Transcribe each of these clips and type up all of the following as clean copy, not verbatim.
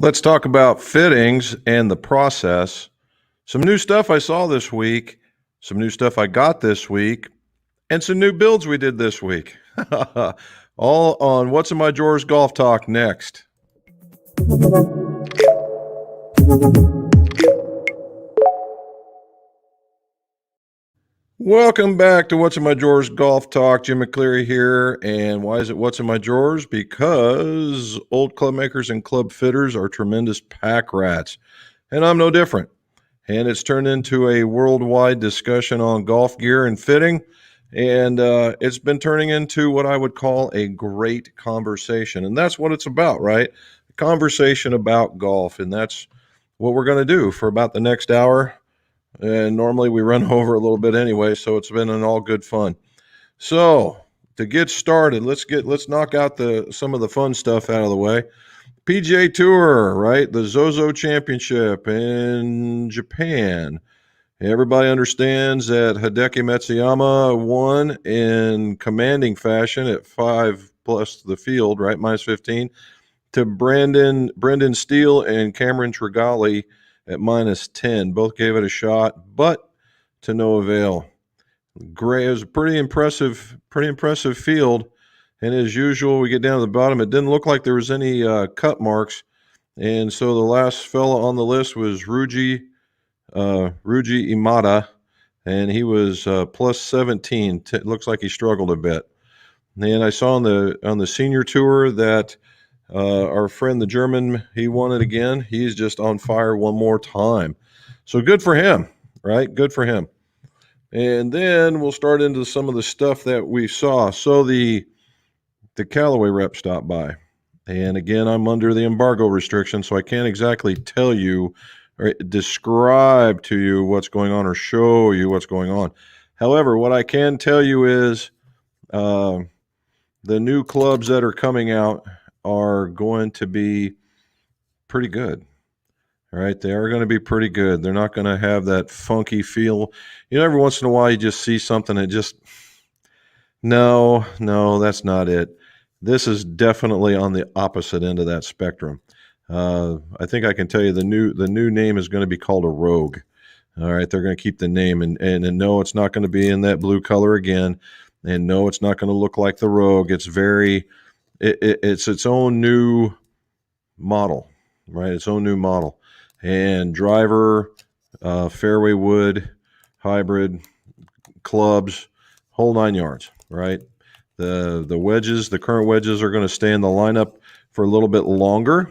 Let's talk about fittings and the process. Some new stuff I saw this week, some new stuff I got this week, and some new builds we did this week. All on What's in My Drawers Golf Talk next. Welcome back to What's in My Drawers Golf Talk. Jim McCleary here. And why is it What's in My Drawers? Because old club makers and club fitters are tremendous pack rats. And I'm no different. And it's turned into a worldwide discussion on golf gear and fitting. And it's been turning into what I would call a great conversation. And that's what it's about, right? A conversation about golf. And that's what we're going to do for about the next hour. And normally we run over a little bit anyway, so it's been an all good fun. So to get started, let's knock out some of the fun stuff out of the way. Pga Tour, right? The Zozo Championship in Japan. Everybody understands that Hideki Matsuyama won in commanding fashion at 5 plus the field, right? Minus 15, to Brendan Steele and Cameron Tregale at minus 10. Both gave it a shot, but to no avail. It was a pretty impressive field. And as usual, we get down to the bottom. It didn't look like there was any cut marks. And so the last fella on the list was Ruji Imada, and he was plus 17. It looks like he struggled a bit. And I saw on the senior tour that our friend, the German, he won it again. He's just on fire one more time. So good for him, right? Good for him. And then we'll start into some of the stuff that we saw. So the Callaway rep stopped by. And again, I'm under the embargo restriction, so I can't exactly tell you or describe to you what's going on or show you what's going on. However, what I can tell you is the new clubs that are coming out are going to be pretty good. All right, they are going to be pretty good. They're not going to have that funky feel. Every once in a while you just see something that just, no, that's not it. This is definitely on the opposite end of that spectrum. I think I can tell you the new name is going to be called a Rogue. All right, they're going to keep the name, and no, it's not going to be in that blue color again, and no, it's not going to look like the Rogue. It's it's its own new model, right? Its own new model, and driver, fairway wood, hybrid, clubs, whole 9 yards, right? The wedges, the current wedges are going to stay in the lineup for a little bit longer.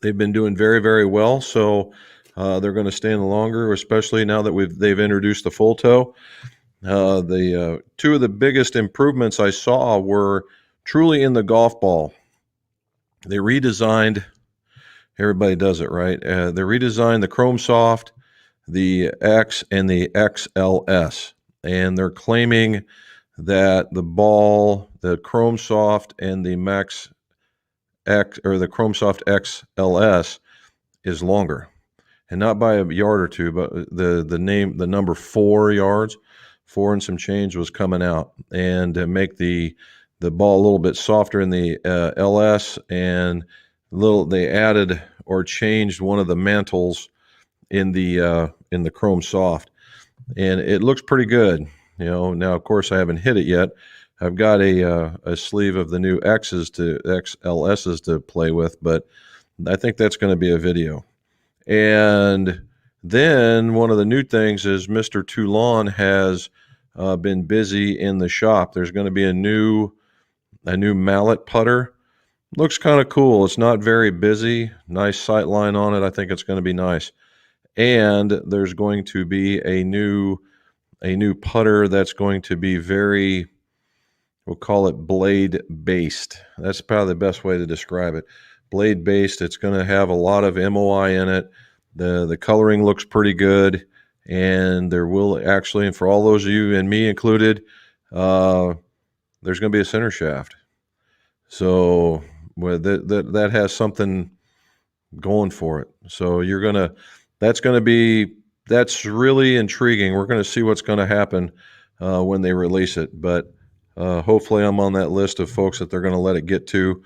They've been doing very, very well, so they're going to stay in longer, especially now that they've introduced the full toe. The two of the biggest improvements I saw were truly in the golf ball. They redesigned. Everybody does it, right? They redesigned the Chrome Soft, the X, and the XLS, and they're claiming that the ball, the Chrome Soft, and the Max X, or the Chrome Soft XLS, is longer, and not by a yard or two, but the number 4 yards, 4 and some change was coming out, and to make the ball a little bit softer in the LS, and they added or changed one of the mantles in the Chrome Soft, and it looks pretty good. Now of course I haven't hit it yet. I've got a sleeve of the new XLSs to play with, but I think that's going to be a video. And then one of the new things is Mr. Toulon has been busy in the shop. There's going to be a new mallet putter. Looks kind of cool. It's not very busy. Nice sight line on it. I think it's going to be nice. And there's going to be a new putter that's going to be we'll call it blade based. That's probably the best way to describe it. Blade based. It's going to have a lot of MOI in it. The coloring looks pretty good, and there will actually, and for all those of you and me included, there's going to be a center shaft. So that has something going for it. So that's really intriguing. We're going to see what's going to happen when they release it, but hopefully I'm on that list of folks that they're going to let it get to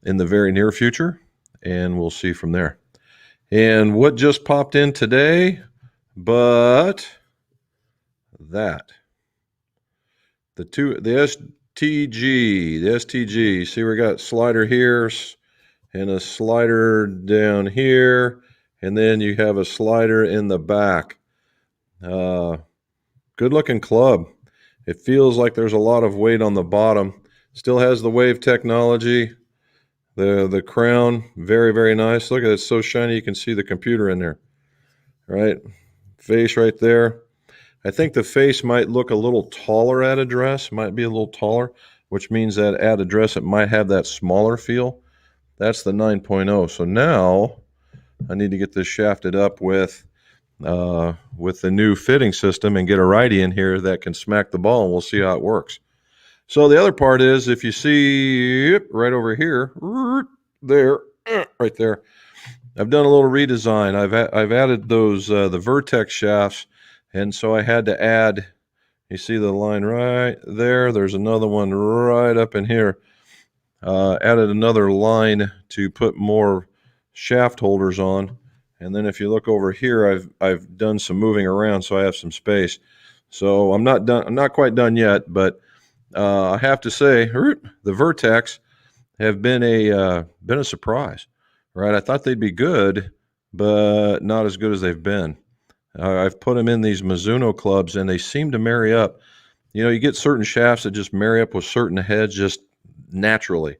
in the very near future. and we'll see from there. And what just popped in today, but that. The STG. See, we got slider here and a slider down here, and then you have a slider in the back. Good looking club. It feels like there's a lot of weight on the bottom. Still has the wave technology. The crown, very, very nice. Look at it, it's so shiny you can see the computer in there. Right? Face right there. I think the face might look a little taller at address, might be a little taller, which means that at address it might have that smaller feel. That's the 9.0. So now I need to get this shafted up with the new fitting system and get a righty in here that can smack the ball, and we'll see how it works. So the other part is, if you see right over here, there, right there, I've done a little redesign. I've added those the Vertex shafts, and so I had to add. You see the line right there. There's another one right up in here. Added another line to put more shaft holders on, and then if you look over here, I've done some moving around, so I have some space. So I'm not done. I'm not quite done yet, but I have to say, the Vertex have been a surprise, right? I thought they'd be good, but not as good as they've been. I've put them in these Mizuno clubs, and they seem to marry up. You know, you get certain shafts that just marry up with certain heads just naturally,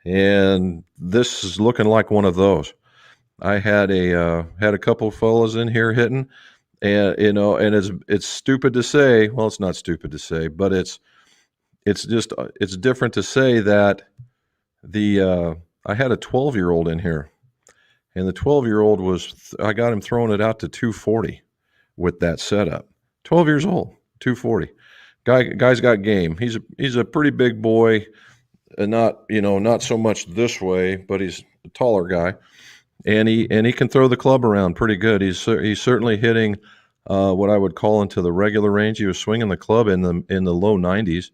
and this is looking like one of those. I had a couple fellas in here hitting, and and it's stupid to say. Well, it's not stupid to say, but it's different to say that I had a 12-year-old in here, and the 12-year-old I got him throwing it out to 240 with that setup. 12 years old, 240. Guy's got game. He's a pretty big boy, and not so much this way, but he's a taller guy, and he can throw the club around pretty good. He's certainly hitting what I would call into the regular range. He was swinging the club in the low 90s.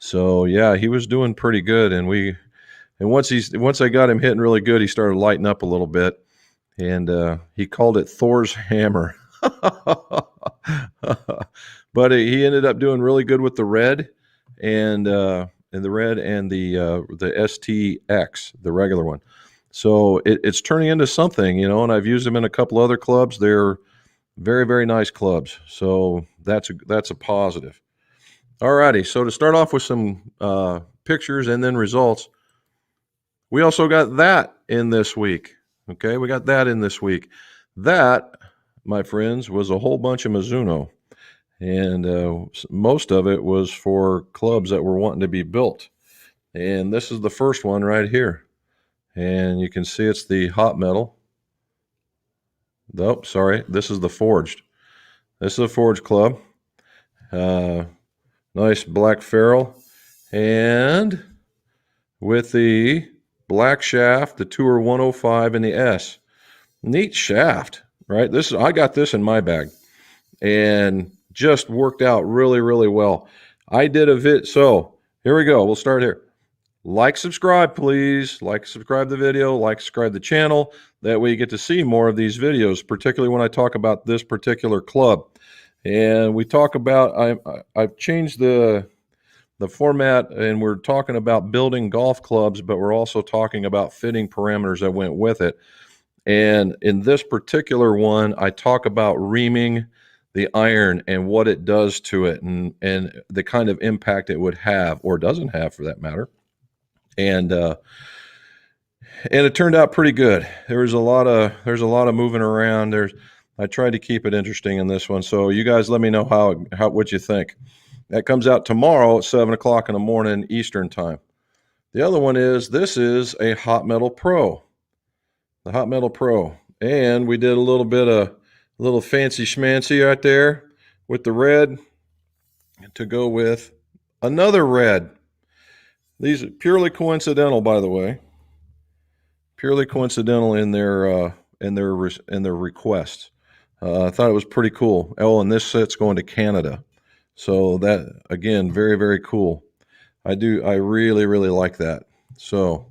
So yeah, he was doing pretty good, and once I got him hitting really good, he started lighting up a little bit, and he called it Thor's hammer. But he ended up doing really good with the red, and the STX, the regular one. So it's turning into something, and I've used them in a couple other clubs. They're very, very nice clubs. So that's a positive. Alrighty, so to start off with some pictures and then results, we also got that in this week. Okay, we got that in this week. That, my friends, was a whole bunch of Mizuno, and most of it was for clubs that were wanting to be built. And this is the first one right here, and you can see it's the hot metal. Nope, sorry, this is the forged. This is a forged club. Nice black ferrule, and with the black shaft, the Tour 105 and the S. Neat shaft, right? I got this in my bag, and just worked out really, really well. I did a vid. So here we go. We'll start here. Like, subscribe, please. Like, subscribe the video. Like, subscribe the channel. That way you get to see more of these videos, particularly when I talk about this particular club. And we talk about, I've changed the format, and we're talking about building golf clubs, but we're also talking about fitting parameters that went with it. And in this particular one, I talk about reaming the iron and what it does to it, and the kind of impact it would have, or doesn't have for that matter. And it turned out pretty good. There's a lot of moving around. I tried to keep it interesting in this one. So you guys let me know what you think. That comes out tomorrow at 7 o'clock in the morning Eastern time. The other one this is a Hot Metal Pro. The Hot Metal Pro. And we did a little fancy schmancy right there with the red to go with another red. These are purely coincidental, by the way. Purely coincidental in their requests. I thought it was pretty cool. Oh, and this set's going to Canada. So that, again, very, very cool. I really, really like that. So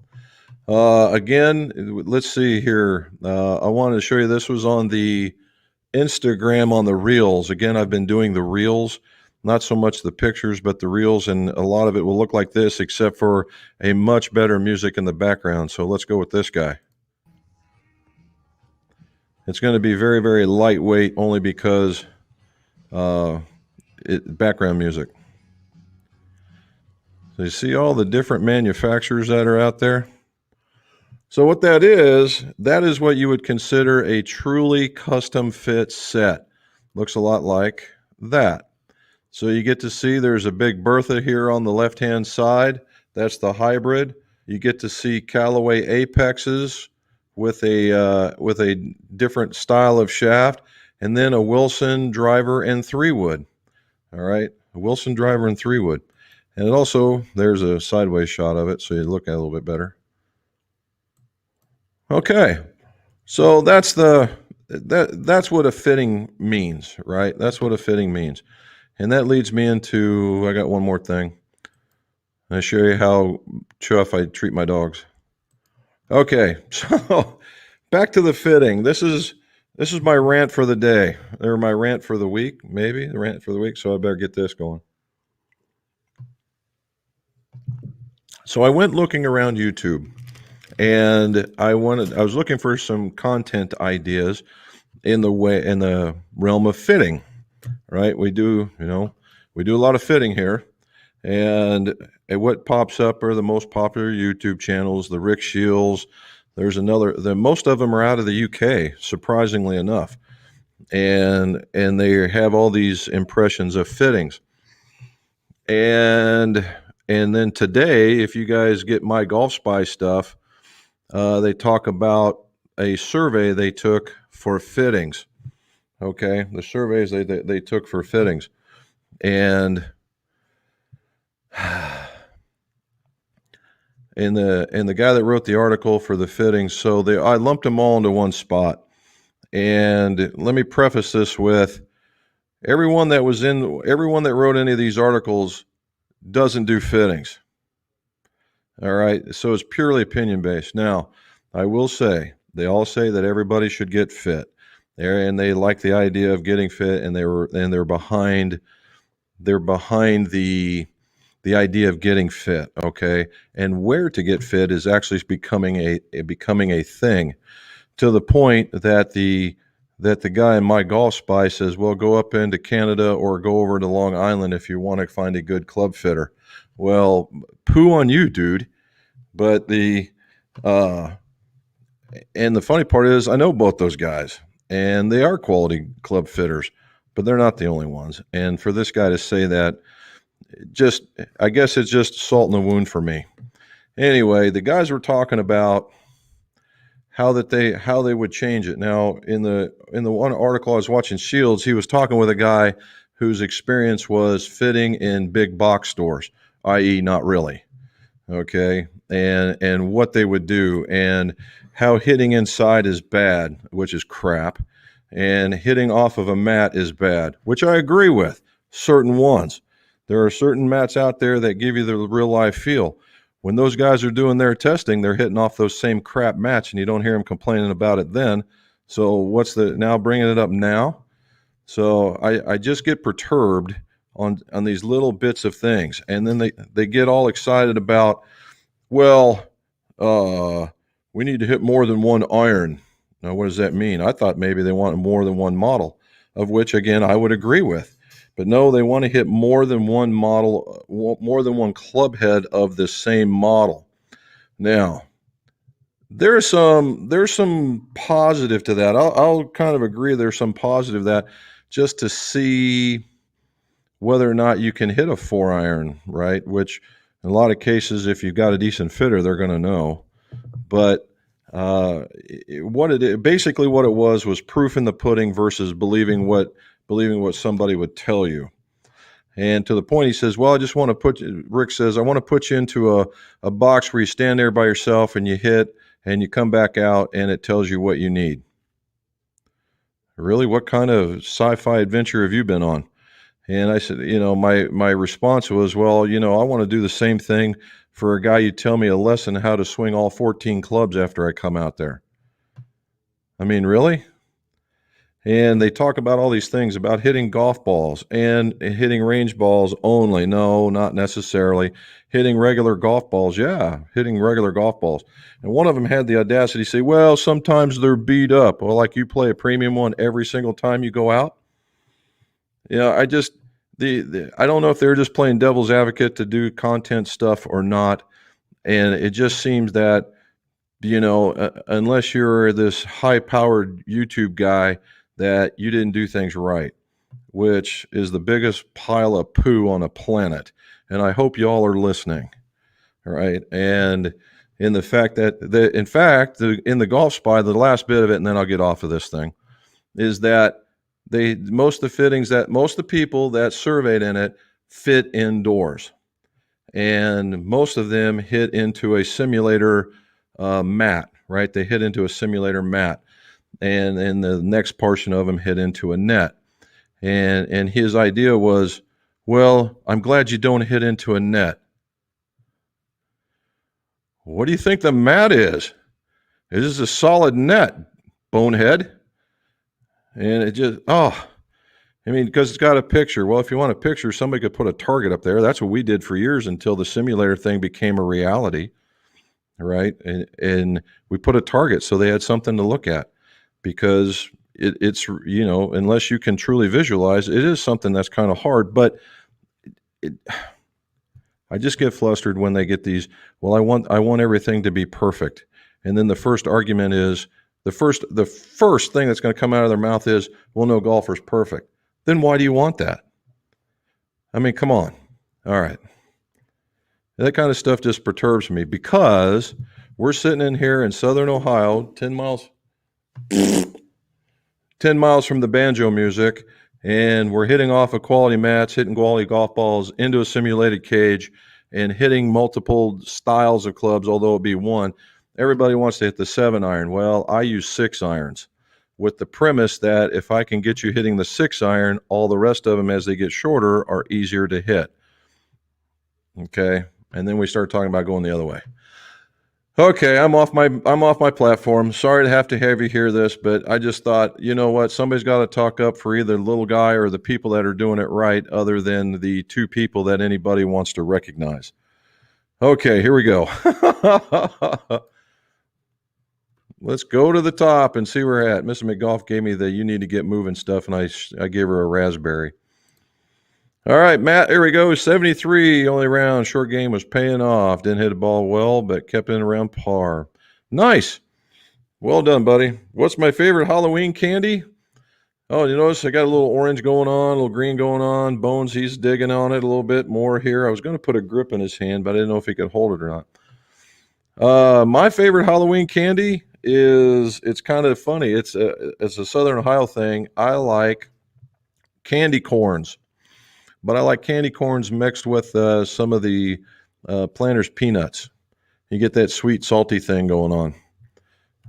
Again, let's see here. I wanted to show you, this was on the Instagram on the reels. Again, I've been doing the reels, not so much the pictures, but the reels, and a lot of it will look like this, except for a much better music in the background. So let's go with this guy. It's going to be very, very lightweight, only because background music. So you see all the different manufacturers that are out there? So what that is what you would consider a truly custom fit set. Looks a lot like that. So you get to see there's a big Bertha here on the left-hand side. That's the hybrid. You get to see Callaway Apexes with a different style of shaft, and then a Wilson driver and 3-wood. All right, a Wilson driver and 3-wood. And it also, there's a sideways shot of it, so you look at it a little bit better. Okay, so that's what a fitting means, right? That's what a fitting means. And that leads me into, I got one more thing. I'll show you how chuff I treat my dogs. Okay, so back to the fitting. This is my rant for the day, or my rant for the week, maybe the rant for the week. So I better get this going. So I went looking around YouTube, and I was looking for some content ideas in the realm of fitting. Right? We do a lot of fitting here, and what pops up are the most popular YouTube channels, the Rick Shields. There's most of them are out of the UK, surprisingly enough, and they have all these impressions of fittings. And then today, if you guys get My Golf Spy stuff, they talk about a survey they took for fittings. Okay, the surveys they took for fittings, and the guy that wrote the article for the fittings, so I lumped them all into one spot. And let me preface this with, everyone that wrote any of these articles doesn't do fittings. All right, so it's purely opinion based. Now, I will say, they all say that everybody should get fit, and they like the idea of getting fit, and they're behind the idea of getting fit. Okay, and where to get fit is actually becoming a thing, to the point that the guy in My Golf Spy says, well, go up into Canada or go over to Long Island if you want to find a good club fitter. Well, poo on you, dude. But and the funny part is, I know both those guys, and they are quality club fitters, but they're not the only ones. And for this guy to say that, I guess it's just salt in the wound for me. Anyway, the guys were talking about how they would change it. Now, in the one article I was watching, Shields, he was talking with a guy whose experience was fitting in big box stores, i.e. not really. Okay, and what they would do, and how hitting inside is bad, which is crap, and hitting off of a mat is bad, which I agree with. Certain ones. There are certain mats out there that give you the real life feel. When those guys are doing their testing, they're hitting off those same crap mats, and you don't hear them complaining about it then. So now bringing it up now? So I just get perturbed on these little bits of things, and then they get all excited about, well, we need to hit more than one iron. Now, what does that mean? I thought maybe they want more than one model, of which, again, I would agree with. But no, they want to hit more than one model, more than one club head of the same model. Now, there's some positive to that. I'll kind of agree there's some positive that, just to see whether or not you can hit a 4-iron, right? Which in a lot of cases, if you've got a decent fitter, they're going to know. But basically what it was proof in the pudding versus believing what somebody would tell you. And to the point, he says, well, Rick says, I want to put you into a box where you stand there by yourself and you hit and you come back out and it tells you what you need. Really? What kind of sci-fi adventure have you been on? And I said, my response was, well, I want to do the same thing for a guy you tell me a lesson how to swing all 14 clubs after I come out there. I mean, really? And they talk about all these things about hitting golf balls and hitting range balls only. No, not necessarily. Hitting regular golf balls. Yeah, hitting regular golf balls. And one of them had the audacity to say, well, sometimes they're beat up. Well, like you play a premium one every single time you go out. Yeah, I just, I don't know if they're just playing devil's advocate to do content stuff or not. And it just seems that, unless you're this high-powered YouTube guy, that you didn't do things right, which is the biggest pile of poo on a planet. And I hope y'all are listening, right? And in the fact that, in the golf spy, the last bit of it, and then I'll get off of this thing, is that most of the people that surveyed in it fit indoors. And most of them hit into a simulator mat, right? They hit into a simulator mat. And then the next portion of them hit into a net. And his idea was, well, I'm glad you don't hit into a net. What do you think the mat is? This is a solid net, bonehead. And it just, because it's got a picture. Well, if you want a picture, somebody could put a target up there. That's what we did for years until the simulator thing became a reality, right? And we put a target so they had something to look at. Because it's unless you can truly visualize, it is something that's kind of hard. But I just get flustered when they get these. Well, I want everything to be perfect, and then the first argument is the first thing that's going to come out of their mouth is, well, no golfer's perfect. Then why do you want that? I mean, come on. All right, that kind of stuff just perturbs me because we're sitting in here in Southern Ohio, 10 miles from the banjo music, and we're hitting off of quality mats, hitting quality golf balls into a simulated cage, and hitting multiple styles of clubs, although it be one. Everybody wants to hit the 7-iron. Well, I use 6 irons with the premise that if I can get you hitting the 6-iron, all the rest of them as they get shorter are easier to hit. Okay, and then we start talking about going the other way. Okay, I'm off my platform. Sorry to have you hear this, but I just thought, you know what? Somebody's got to talk up for either the little guy or the people that are doing it right, other than the 2 people that anybody wants to recognize. Okay, here we go. Let's go to the top and see where we're at. Mrs. McGough gave me the you need to get moving stuff, and I gave her a raspberry. All right, Matt, here we go. 73 only round. Short game was paying off. Didn't hit the ball well, but kept it around par. Nice. Well done, buddy. What's my favorite Halloween candy? Oh, you notice I got a little orange going on, a little green going on. Bones, he's digging on it a little bit more here. I was going to put a grip in his hand, but I didn't know if he could hold it or not. My favorite Halloween candy it's kind of funny. It's a Southern Ohio thing. I like candy corns. But I like candy corns mixed with some of the Planters peanuts. You get that sweet, salty thing going on.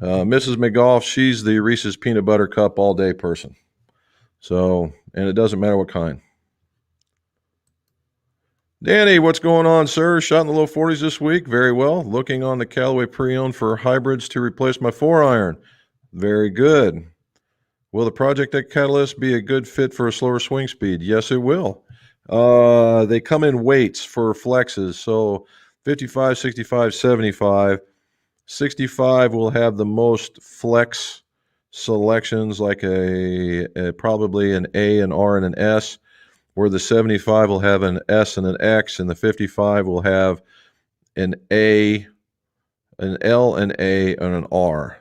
Mrs. McGough, she's the Reese's peanut butter cup all day person. So, and it doesn't matter what kind. Danny, what's going on, sir? Shot in the low 40s this week. Very well. Looking on the Callaway pre-owned for hybrids to replace my 4-iron. Very good. Will the Project Deck Catalyst be a good fit for a slower swing speed? Yes, it will. They come in weights for flexes. So 55, 65, 75. 65 will have the most flex selections, like probably an A, an R, and an S, where the 75 will have an S and an X, and the 55 will have an A, an L, an A, and an R.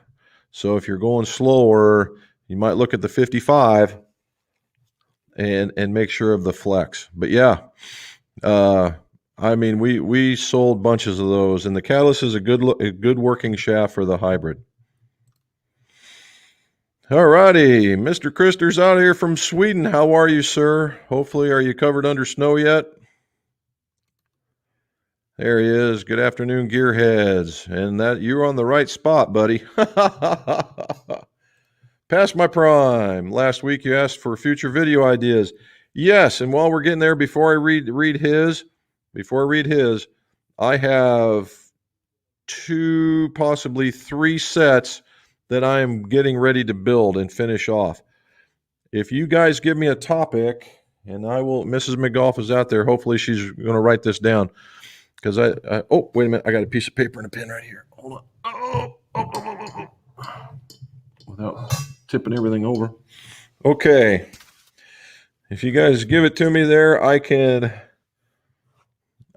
So if you're going slower, you might look at the 55 and make sure of the flex. But yeah, I mean, we sold bunches of those, and the Catalyst is a good working shaft for the hybrid. All righty, Mr. Krister's out here from Sweden. How are you, sir? Hopefully, are you covered under snow yet? There he is. Good afternoon, gearheads. And that you're on the right spot, buddy. Past my prime. Last week you asked for future video ideas. Yes, and while we're getting there, before I read his, I have 2, possibly 3 sets that I am getting ready to build and finish off. If you guys give me a topic, and I will, Mrs. McGolf is out there. Hopefully she's going to write this down, because oh, wait a minute. I got a piece of paper and a pen right here. Hold on. Without tipping everything over. Okay. If you guys give it to me there, I can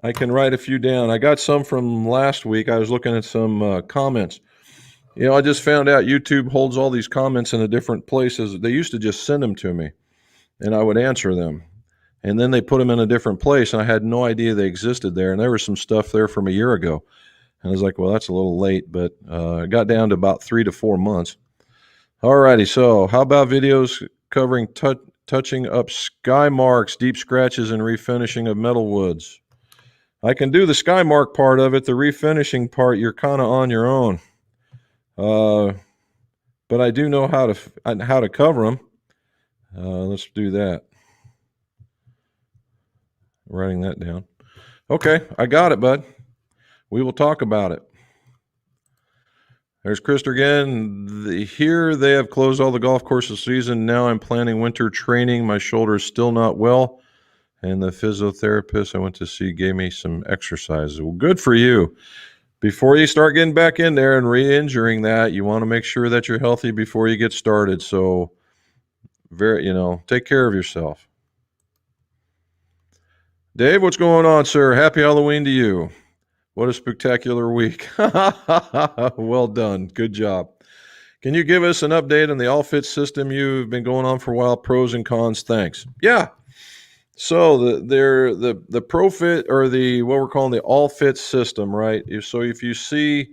write a few down. I got some from last week. I was looking at some comments. I just found out YouTube holds all these comments in the different places. They used to just send them to me, and I would answer them. And then they put them in a different place, and I had no idea they existed there. And there was some stuff there from a year ago. And I was like, well, that's a little late, but it got down to about 3 to 4 months. All righty, so how about videos covering touching up sky marks, deep scratches, and refinishing of metal woods? I can do the sky mark part of it. The refinishing part, you're kind of on your own. But I do know how to cover them. Let's do that. Writing that down. Okay, I got it, bud. We will talk about it. There's Krister again. Here they have closed all the golf courses season. Now I'm planning winter training. My shoulder is still not well, and the physiotherapist I went to see gave me some exercises. Well, good for you. Before you start getting back in there and re-injuring that, you want to make sure that you're healthy before you get started. So, take care of yourself. Dave, what's going on, sir? Happy Halloween to you. What a spectacular week. Well done. Good job. Can you give us an update on the all-fit system you've been going on for a while? Pros and cons. Thanks. Yeah. So the ProFit, or what we're calling the all-fit system, right? So if you see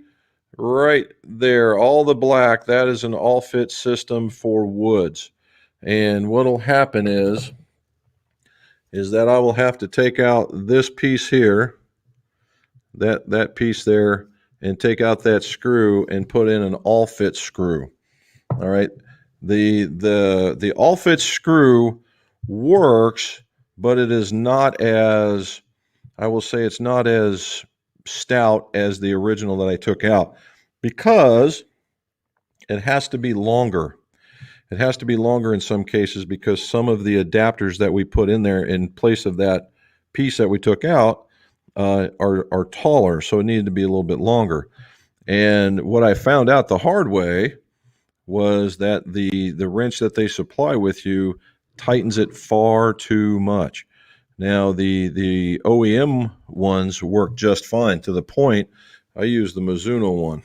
right there, all the black, that is an all-fit system for woods. And what'll happen is that I will have to take out this piece here, that piece there, and take out that screw and put in an all-fit screw. All right. The all-fit screw works, but it is not as, I will say, it's not as stout as the original that I took out, because it has to be longer. It has to be longer in some cases, because some of the adapters that we put in there in place of that piece that we took out are taller, so it needed to be a little bit longer. And what I found out the hard way was that the wrench that they supply with you tightens it far too much. Now the OEM ones work just fine, to the point I use the Mizuno one,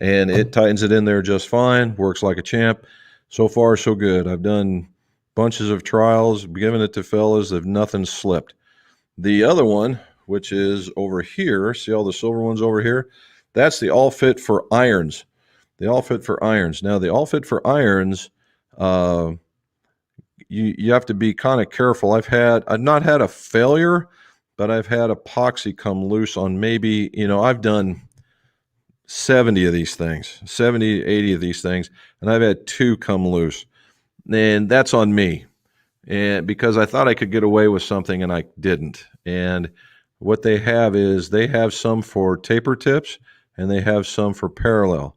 and it tightens it in there just fine, works like a champ. So far, so good. I've done bunches of trials, given it to fellas, if nothing slipped. The other one, which is over here, see all the silver ones over here? That's the all fit for irons. The all fit for irons. Now, the all fit for irons, you have to be kind of careful. I've not had a failure, but I've had epoxy come loose on maybe, I've done 70 of these things, 70, 80 of these things, and I've had 2 come loose. And that's on me. And because I thought I could get away with something and I didn't. And what they have is they have some for taper tips and they have some for parallel.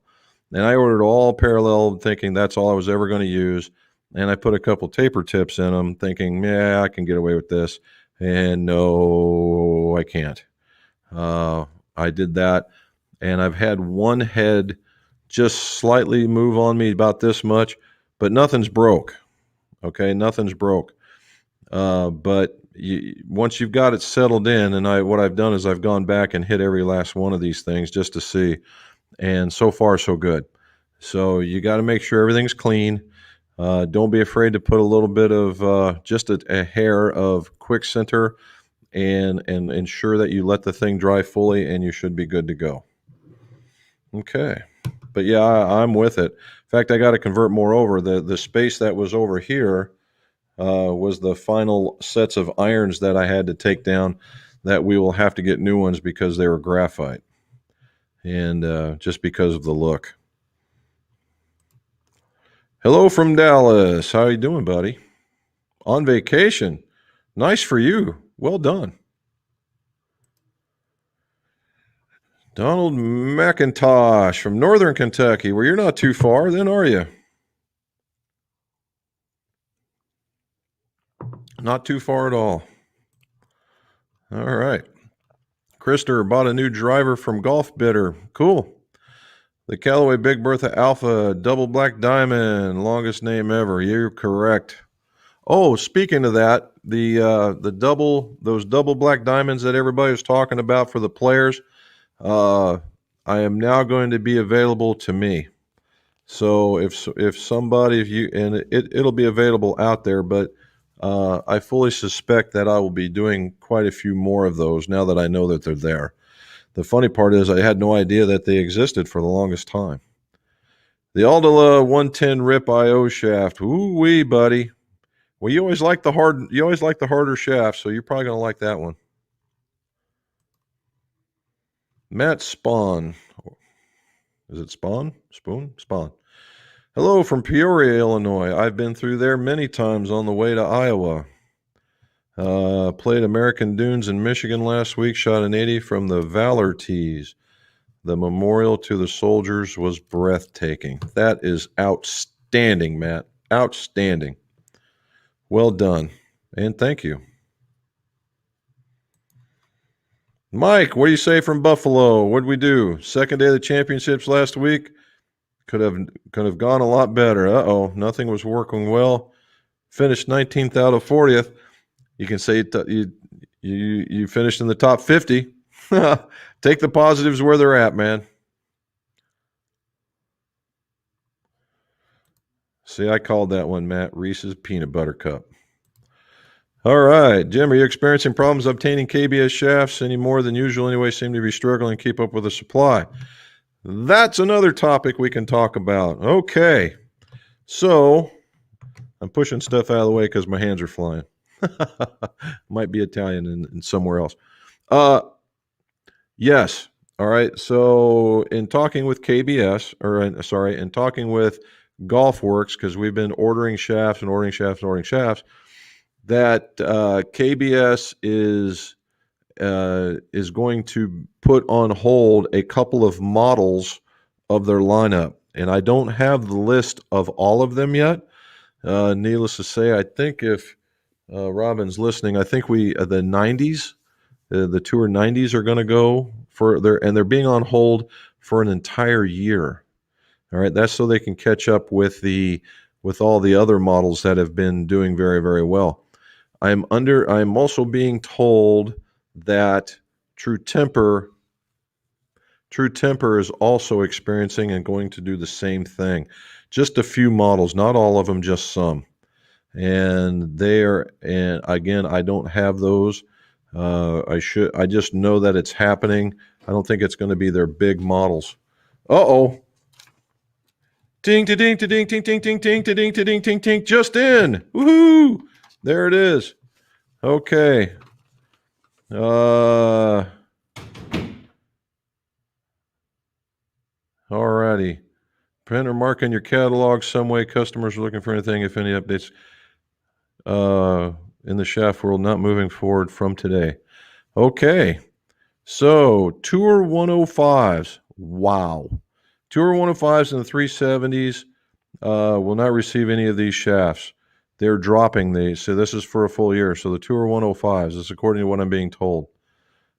And I ordered all parallel, thinking that's all I was ever going to use. And I put a couple taper tips in them, thinking, yeah, I can get away with this. And no, I can't. I did that. And I've had one head just slightly move on me about this much, but nothing's broke. Okay, nothing's broke. But once you've got it settled in, and what I've done is I've gone back and hit every last one of these things just to see, and so far so good. So you got to make sure everything's clean. Don't be afraid to put a little bit of just a hair of quick center, and ensure that you let the thing dry fully, and you should be good to go. Okay. But yeah, I'm with it. In fact, I got to convert more over. The space that was over here was the final sets of irons that I had to take down, that we will have to get new ones because they were graphite, and just because of the look. Hello from Dallas. How you doing, buddy? On vacation. Nice for you. Well done. Donald McIntosh from Northern Kentucky. Well, you're not too far then, are you? Not too far at all. All right. Krister bought a new driver from Golf Bidder. Cool. The Callaway Big Bertha Alpha Double Black Diamond, longest name ever. You're correct. Oh, speaking of that, those double black diamonds that everybody was talking about for the players, I am now going to be available to me. So if somebody, if you, and it'll be available out there, but I fully suspect that I will be doing quite a few more of those now that I know that they're there. The funny part is I had no idea that they existed for the longest time. The Aldila 110 Rip IO shaft. Ooh-wee, buddy. Well, you always like the harder shaft, so you're probably going to like that one. Matt Spawn. Is it Spawn? Spoon? Spawn. Hello from Peoria, Illinois. I've been through there many times on the way to Iowa. Played American Dunes in Michigan last week, shot an 80 from the Valor tees. The memorial to the soldiers was breathtaking. That is outstanding, Matt. Outstanding. Well done. And thank you. Mike, what do you say from Buffalo? What did we do? Second day of the championships last week. Could have gone a lot better. Uh-oh, nothing was working well. Finished 19th out of 40th. You can say you finished in the top 50. Take the positives where they're at, man. See, I called that one, Matt. Reese's Peanut Butter Cup. All right, Jim, are you experiencing problems obtaining KBS shafts any more than usual anyway? Seem to be struggling to keep up with the supply. That's another topic we can talk about. Okay, so I'm pushing stuff out of the way because my hands are flying. Might be Italian and somewhere else. Yes. All right. So in talking with KBS, in talking with GolfWorks, because we've been ordering shafts, that KBS is going to put on hold a couple of models of their lineup. And I don't have the list of all of them yet. Needless to say, I think if Robin's listening, I think the 90s, the Tour 90s are going to go they're being on hold for an entire year. All right, that's so they can catch up with all the other models that have been doing very, very well. I'm also being told that True Temper is also experiencing and going to do the same thing. Just a few models, not all of them, just some. And again, I don't have those. I just know that it's happening. I don't think it's going to be their big models. Uh-oh. Ding, ding, ding, ding, ding, ding, ding, ding, ding, ding, ding, ding, just in. Woohoo! There it is. Okay. Alrighty. Print or mark in your catalog some way customers are looking for anything, if any updates in the shaft world not moving forward from today. Okay. So Tour 105s. Wow. Tour 105s and the 370s will not receive any of these shafts. They're dropping these. So this is for a full year. So the Tour 105s, this is according to what I'm being told.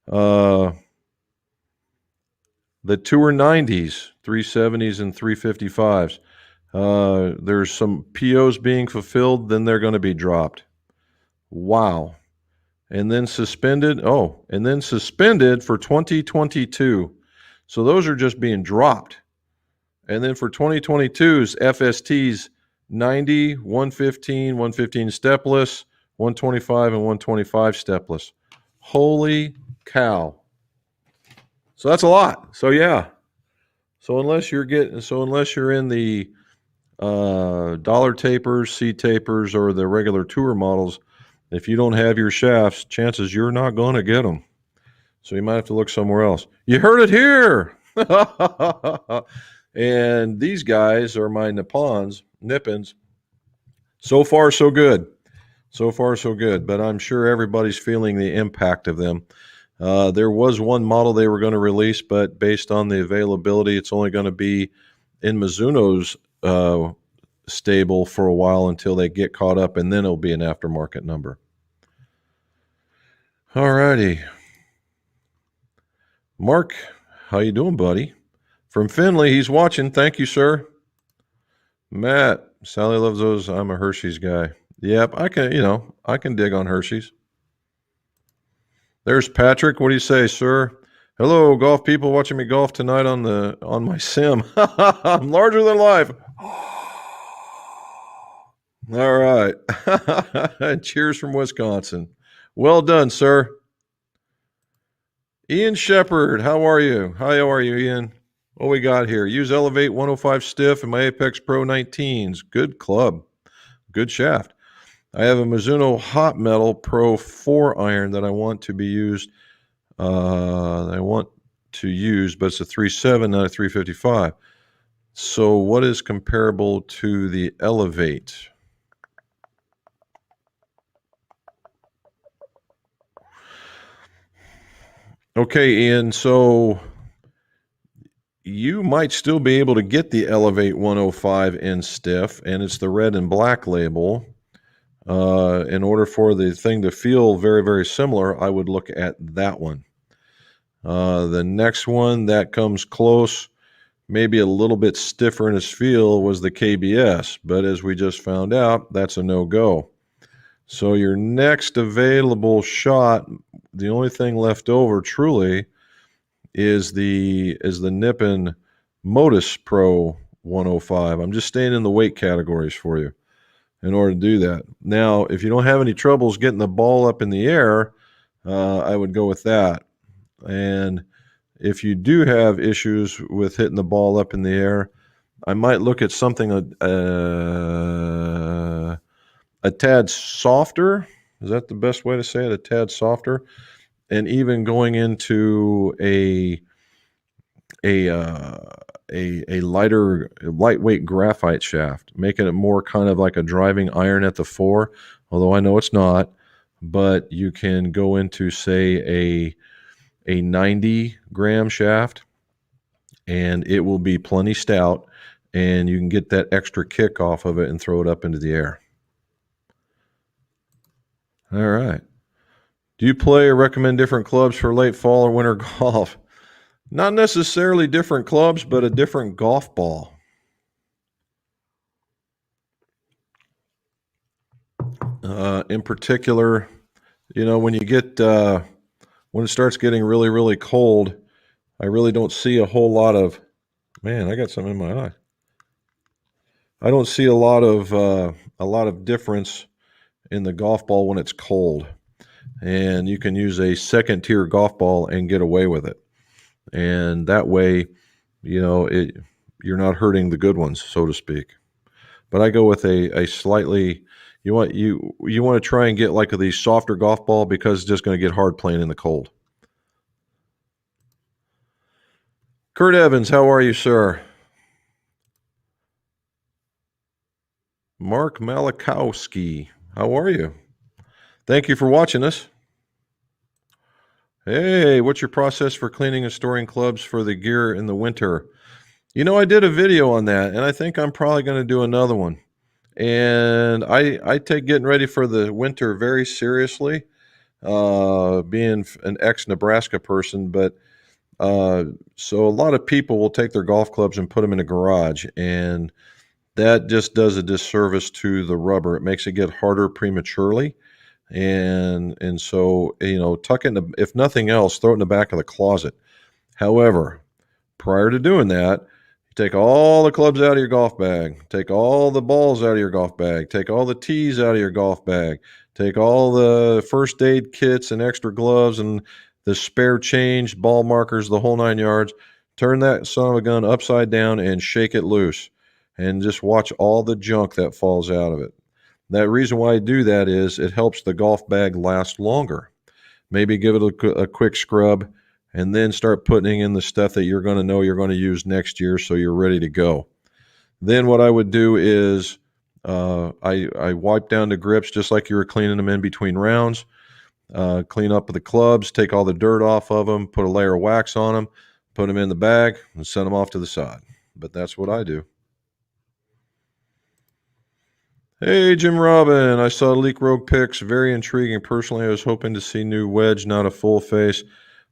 The Tour 90s, 370s, and 355s. There's some POs being fulfilled, then they're going to be dropped. Wow. And then suspended. Oh, and then suspended for 2022. So those are just being dropped. And then for 2022's FSTs, 90, 115, 115 stepless, 125, and 125 stepless. Holy cow. So that's a lot. So yeah. So unless you're in the dollar tapers, C tapers, or the regular tour models, if you don't have your shafts, chances you're not going to get them. So you might have to look somewhere else. You heard it here. And these guys are my Nippons. So far, so good. So far, so good. But I'm sure everybody's feeling the impact of them. There was one model they were going to release, but based on the availability, it's only going to be in Mizuno's stable for a while until they get caught up, and then it'll be an aftermarket number. All righty. Mark, how you doing, buddy? From Finley, he's watching. Thank you, sir. Matt, Sally loves those. I'm a Hershey's guy. Yep, I can dig on Hershey's. There's Patrick. What do you say, sir? Hello, golf people watching me golf tonight on my sim. I'm larger than life. All right. Cheers from Wisconsin. Well done, sir. Ian Shepard, how are you? Hi, how are you, Ian? What we got here? Use Elevate 105 stiff and my Apex Pro 19s. Good club. Good shaft. I have a Mizuno Hot Metal Pro 4 iron that I want to be used. But it's a 3.7, not a 355. So what is comparable to the Elevate? Okay, Ian, so you might still be able to get the Elevate 105 in stiff, and it's the red and black label. In order for the thing to feel very, very similar, I would look at that one. The next one that comes close, maybe a little bit stiffer in its feel, was the KBS, but as we just found out, that's a no-go. So your next available shot, the only thing left over truly is the Nippon Modus Pro 105. I'm just staying in the weight categories for you in order to do that. Now, if you don't have any troubles getting the ball up in the air, I would go with that. And if you do have issues with hitting the ball up in the air, I might look at something a tad softer. Is that the best way to say it? A tad softer, and even going into a lightweight graphite shaft, making it more kind of like a driving iron at the 4. Although I know it's not, but you can go into say a 90-gram shaft, and it will be plenty stout, and you can get that extra kick off of it and throw it up into the air. All right. Do you play or recommend different clubs for late fall or winter golf? Not necessarily different clubs, but a different golf ball. In particular, when you get when it starts getting really, really cold, I really don't see a whole lot of. Man, I got something in my eye. I don't see a lot of difference in the golf ball when it's cold, and you can use a second tier golf ball and get away with it, and that way, you're not hurting the good ones, so to speak. But I go with a slightly. You want to try and get like the softer golf ball because it's just going to get hard playing in the cold. Kurt Evans, how are you, sir? Mark Malakowski, how are you? Thank you for watching us. Hey, what's your process for cleaning and storing clubs for the gear in the winter? I did a video on that, and I think I'm probably going to do another one. And I take getting ready for the winter very seriously, being an ex-Nebraska person. But so a lot of people will take their golf clubs and put them in a garage, and that just does a disservice to the rubber. It makes it get harder prematurely. And so, tuck it in, if nothing else, throw it in the back of the closet. However, prior to doing that, take all the clubs out of your golf bag, take all the balls out of your golf bag, take all the tees out of your golf bag, take all the first aid kits and extra gloves and the spare change, ball markers, the whole 9 yards. Turn that son of a gun upside down and shake it loose, and just watch all the junk that falls out of it. That reason why I do that is it helps the golf bag last longer. Maybe give it a quick scrub, and then start putting in the stuff that you're going to know you're going to use next year, so you're ready to go. Then what I would do is I wipe down the grips just like you were cleaning them in between rounds. clean up the clubs, take all the dirt off of them, put a layer of wax on them, put them in the bag, and send them off to the side. But that's what I do. Hey, Jim Robin, I saw Leak Rogue picks. Very intriguing. Personally, I was hoping to see new wedge, not a full face.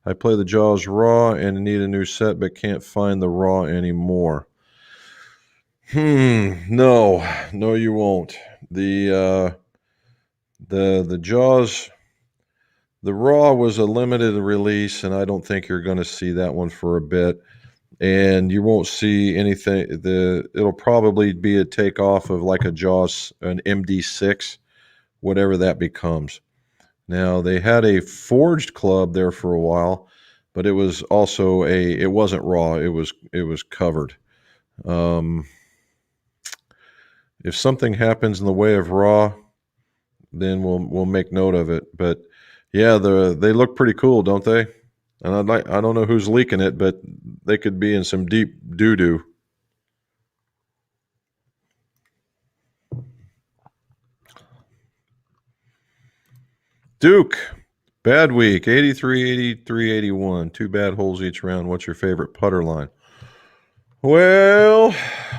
I play the Jaws raw and need a new set, but can't find the raw anymore. No, you won't. The Jaws, the raw was a limited release, and I don't think you're going to see that one for a bit. And you won't see anything. It'll probably be a takeoff of like a Jaws, an MD6, whatever that becomes. Now they had a forged club there for a while, but it was also it wasn't raw. It was covered. If something happens in the way of raw, then we'll make note of it. But yeah, they look pretty cool, don't they? And I don't know who's leaking it, but they could be in some deep doo-doo. Duke, bad week, 83, 83, 81. 2 bad holes each round. What's your favorite putter line? Well,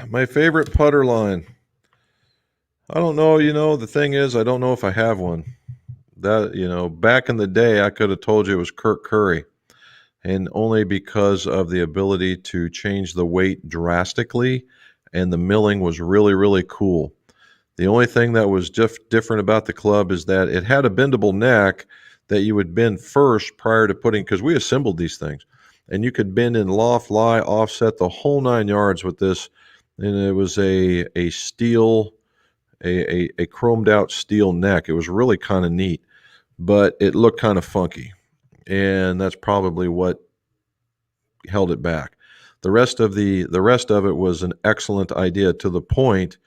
my favorite putter line. I don't know. The thing is, I don't know if I have one. Back in the day, I could have told you it was Kirk Curry. And only because of the ability to change the weight drastically, and the milling was really, really cool. The only thing that was different about the club is that it had a bendable neck that you would bend first prior to putting, because we assembled these things, and you could bend in loft, lie, offset, the whole 9 yards with this. And it was a steel, a chromed out steel neck. It was really kind of neat, but it looked kind of funky. And that's probably what held it back. The rest of it was an excellent idea, to the point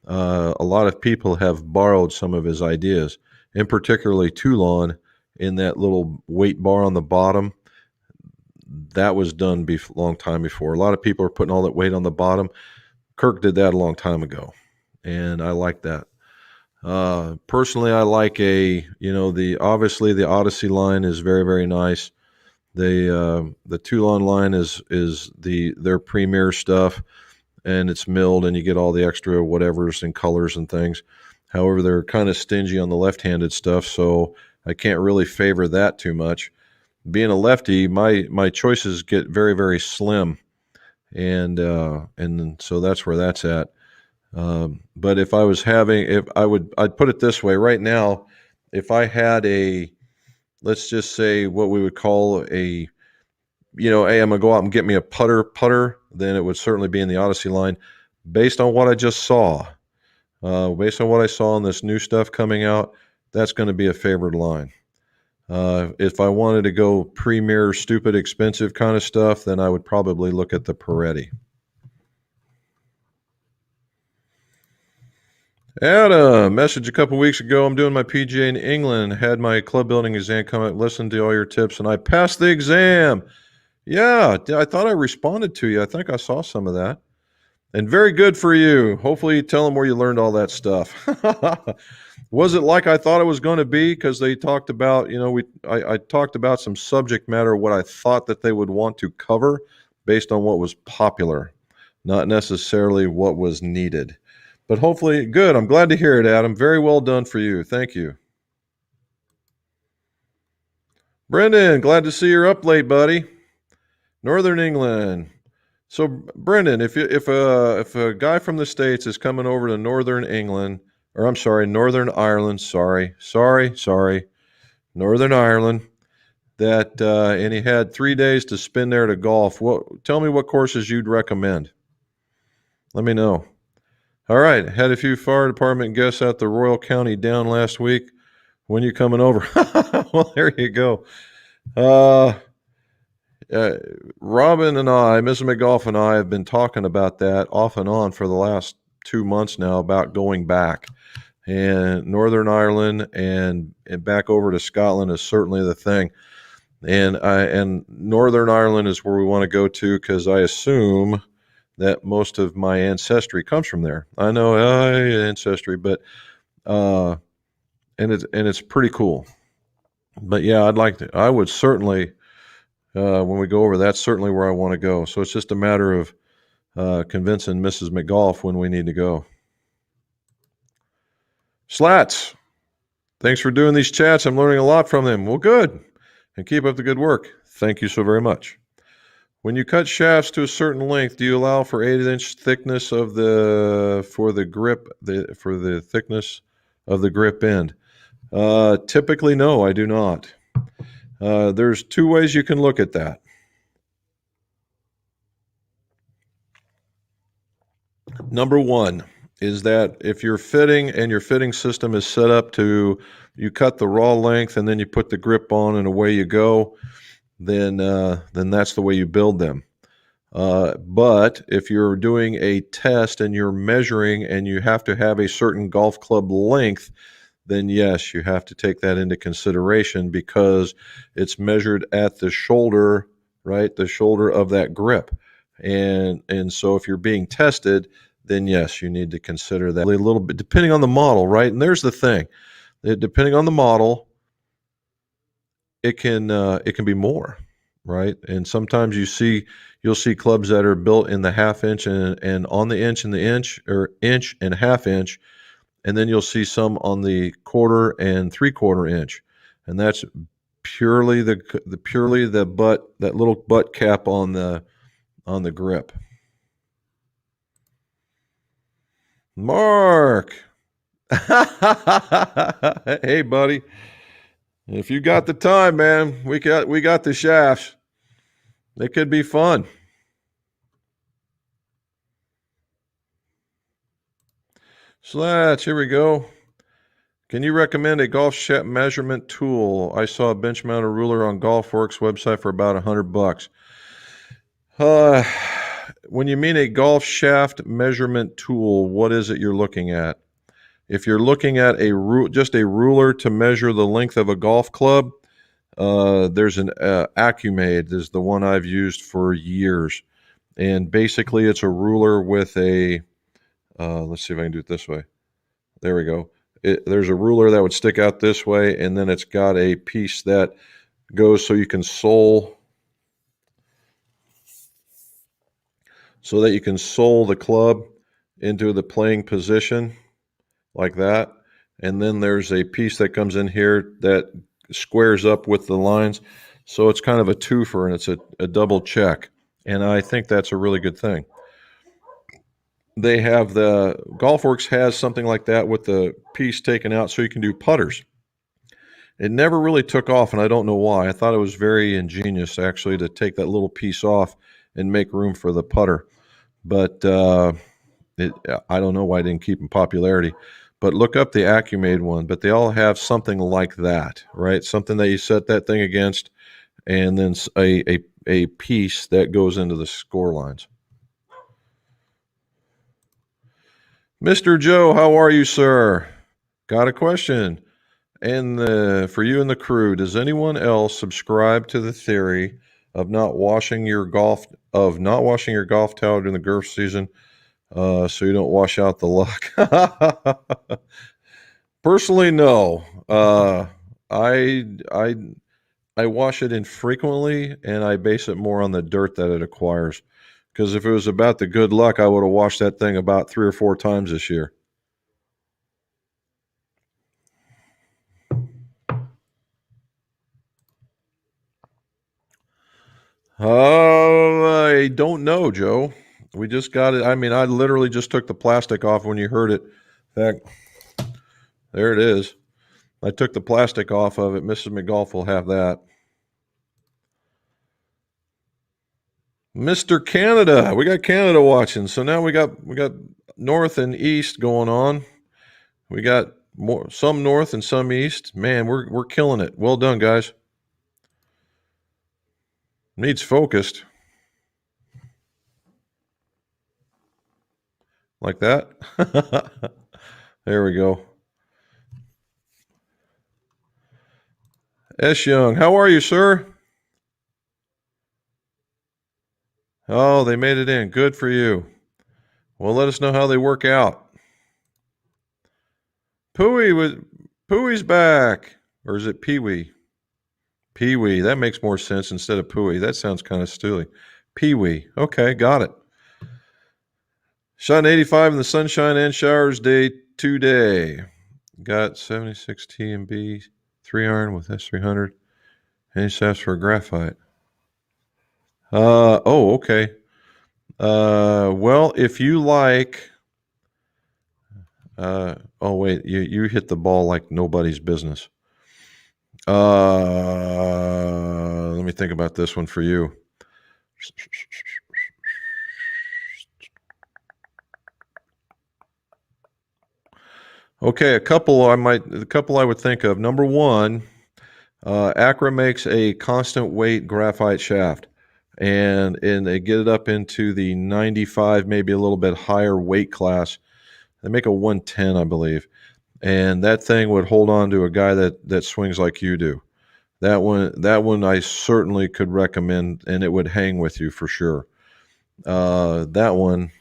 a lot of people have borrowed some of his ideas, and particularly Toulon in that little weight bar on the bottom. That was done long time before. A lot of people are putting all that weight on the bottom. Kirk did that a long time ago, and I like that. Personally, I like obviously the Odyssey line is very, very nice. The Toulon line is their premier stuff, and it's milled, and you get all the extra whatevers and colors and things. However, they're kind of stingy on the left-handed stuff, so I can't really favor that too much. Being a lefty, my choices get very, very slim, and so that's where that's at. But if I was I'd put it this way. Right now, if I had let's just say what we would call hey, I'm gonna go out and get me a putter, then it would certainly be in the Odyssey line, based on what I just saw. Based on what I saw on this new stuff coming out, that's going to be a favorite line. If I wanted to go premier, stupid, expensive kind of stuff, then I would probably look at the Peretti. Adam, message a couple weeks ago. I'm doing my PGA in England. Had my club building exam come up. Listened to all your tips, and I passed the exam. Yeah, I thought I responded to you. I think I saw some of that. And very good for you. Hopefully, tell them where you learned all that stuff. Was it like I thought it was going to be? Because they talked about, I talked about some subject matter, what I thought that they would want to cover based on what was popular, not necessarily what was needed. But hopefully, good. I'm glad to hear it, Adam. Very well done for you. Thank you. Brendan, glad to see you're up late, buddy. Northern England. So, Brendan, if a guy from the States is coming over to Northern England, or I'm sorry, Northern Ireland, sorry, Northern Ireland, and he had 3 days to spend there to golf, tell me what courses you'd recommend. Let me know. All right, had a few fire department guests at the Royal County Down last week. When you coming over? Well, there you go. Robin and I, Mrs. McGolf and I, have been talking about that off and on for the last 2 months now, about going back. And Northern Ireland and back over to Scotland is certainly the thing. And Northern Ireland is where we want to go to, because I assume that most of my ancestry comes from there. I know ancestry, but and it's pretty cool. But yeah, I would certainly, when we go over, that's certainly where I want to go. So it's just a matter of convincing Mrs. McGolf when we need to go. Slats, thanks for doing these chats. I'm learning a lot from them. Well, good. And keep up the good work. Thank you so very much. When you cut shafts to a certain length, do you allow for 8-inch thickness of for the thickness of the grip end? Typically, no, I do not. There's two ways you can look at that. Number one is that if you're fitting and your fitting system is set up to, you cut the raw length and then you put the grip on and away you go, then that's the way you build them. But if you're doing a test and you're measuring and you have to have a certain golf club length, then yes, you have to take that into consideration because it's measured at the shoulder, right? The shoulder of that grip. And so if you're being tested, then yes, you need to consider that a little bit, depending on the model, right? And there's the thing, depending on the model, it can be more, right? And sometimes you'll see clubs that are built in the half inch and on the inch and the inch or inch and half inch, and then you'll see some on the quarter and 3/4 inch, and that's purely the butt, that little butt cap on the grip. Mark, hey buddy, if you got the time, man, we got the shafts. They could be fun. Slats, here we go. Can you recommend a golf shaft measurement tool? I saw a bench mounted ruler on GolfWorks website for about $100. When you mean a golf shaft measurement tool, what is it you're looking at? If you're looking at just a ruler to measure the length of a golf club, there's an Accumade is the one I've used for years. And basically it's a ruler with a, let's see if I can do it this way. There we go. There's a ruler that would stick out this way, and then it's got a piece that goes so you can sole the club into the playing position like that. And then there's a piece that comes in here that squares up with the lines. So it's kind of a twofer, and it's a double check. And I think that's a really good thing. They have GolfWorks has something like that with the piece taken out so you can do putters. It never really took off, and I don't know why. I thought it was very ingenious, actually, to take that little piece off and make room for the putter. But I don't know why it didn't keep in popularity. But look up the Accumade one. But they all have something like that, right? Something that you set that thing against, and then a piece that goes into the score lines. Mr. Joe, how are you, sir? Got a question. And for you and the crew, does anyone else subscribe to the theory of not washing your golf towel during the golf season, so you don't wash out the luck? Personally, no. I wash it infrequently, and I base it more on the dirt that it acquires. Because if it was about the good luck, I would have washed that thing about 3 or 4 times this year. I don't know, Joe. We just got it. I mean, I literally just took the plastic off when you heard it. In fact, there it is. I took the plastic off of it. Mrs. McGolf will have that. Mr. Canada. We got Canada watching. So now we got north and east going on. We got some north and some east. Man, we're killing it. Well done, guys. Needs focused. Like that. There we go. S. Young, how are you, sir? Oh, they made it in. Good for you. Well, let us know how they work out. Pooey's back. Or is it Pee-wee? Pee-wee. That makes more sense instead of pooey. That sounds kind of stooey. Pee-wee. Okay, got it. Shot an 85 in the sunshine and showers day today. Got 76 T&B, 3-iron with S300. Any shafts for graphite? Okay. Well, if you like... oh, wait, you hit the ball like nobody's business. Let me think about this one for you. Okay, a couple I would think of. Number one, Acra makes a constant weight graphite shaft, and they get it up into the 95, maybe a little bit higher weight class. They make a 110, I believe, and that thing would hold on to a guy that swings like you do. That one I certainly could recommend, and it would hang with you for sure. That one,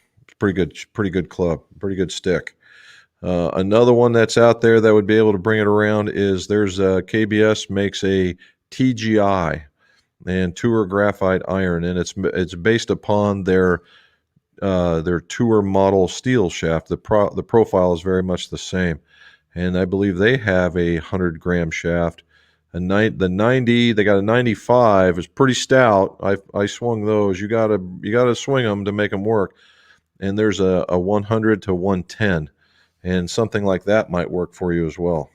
pretty good club, pretty good stick. Another one that's out there that would be able to bring it around is there's KBS makes a TGI and Tour graphite iron, and it's based upon their Tour model steel shaft. The profile is very much the same, and I believe they have a 100-gram shaft. The 90, they got a 95. It's pretty stout. I swung those. You gotta swing them to make them work. And there's a 100 to 110, and something like that might work for you as well.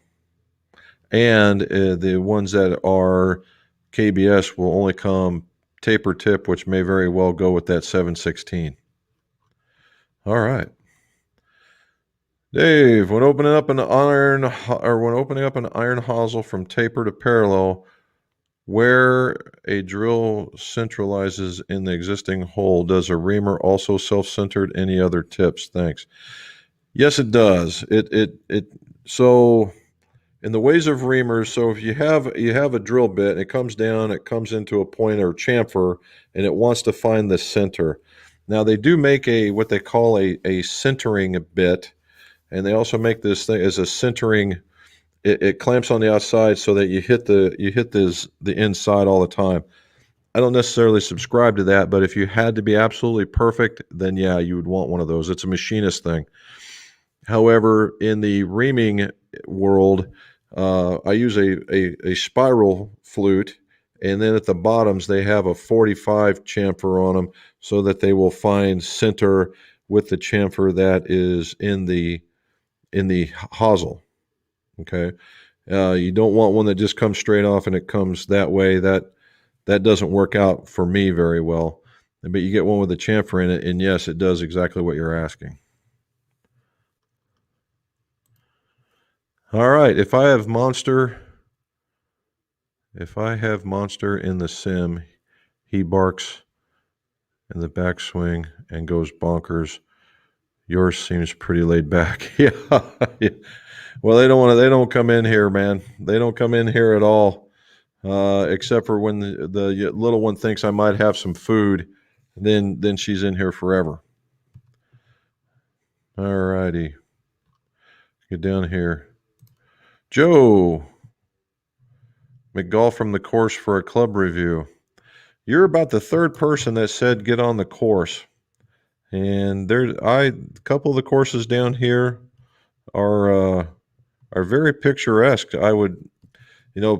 And the ones that are KBS will only come taper tip, which may very well go with that 716. All right. Dave, when opening up an iron hosel from taper to parallel, where a drill centralizes in the existing hole, does a reamer also self-centered? Any other tips? Thanks. Yes, it does. So in the ways of reamers, so if you have a drill bit, and it comes down, it comes into a point or chamfer, and it wants to find the center. Now they do make what they call a centering bit, and they also make this thing as a centering. It clamps on the outside so that you hit the inside all the time. I don't necessarily subscribe to that, but if you had to be absolutely perfect, then yeah, you would want one of those. It's a machinist thing. However, in the reaming world, I use a spiral flute, and then at the bottoms they have a 45 chamfer on them so that they will find center with the chamfer that is in the hosel. Okay, you don't want one that just comes straight off and it comes that way. That doesn't work out for me very well. But you get one with a chamfer in it, and yes, it does exactly what you're asking. All right, if I have Monster in the sim, he barks in the backswing and goes bonkers. Yours seems pretty laid back. Yeah. Well, they don't come in here, man. They don't come in here at all, except for when the little one thinks I might have some food. Then she's in here forever. All righty. Get down here. Joe McGall from the course for a club review. You're about the third person that said get on the course. And a couple of the courses down here are very picturesque. I would,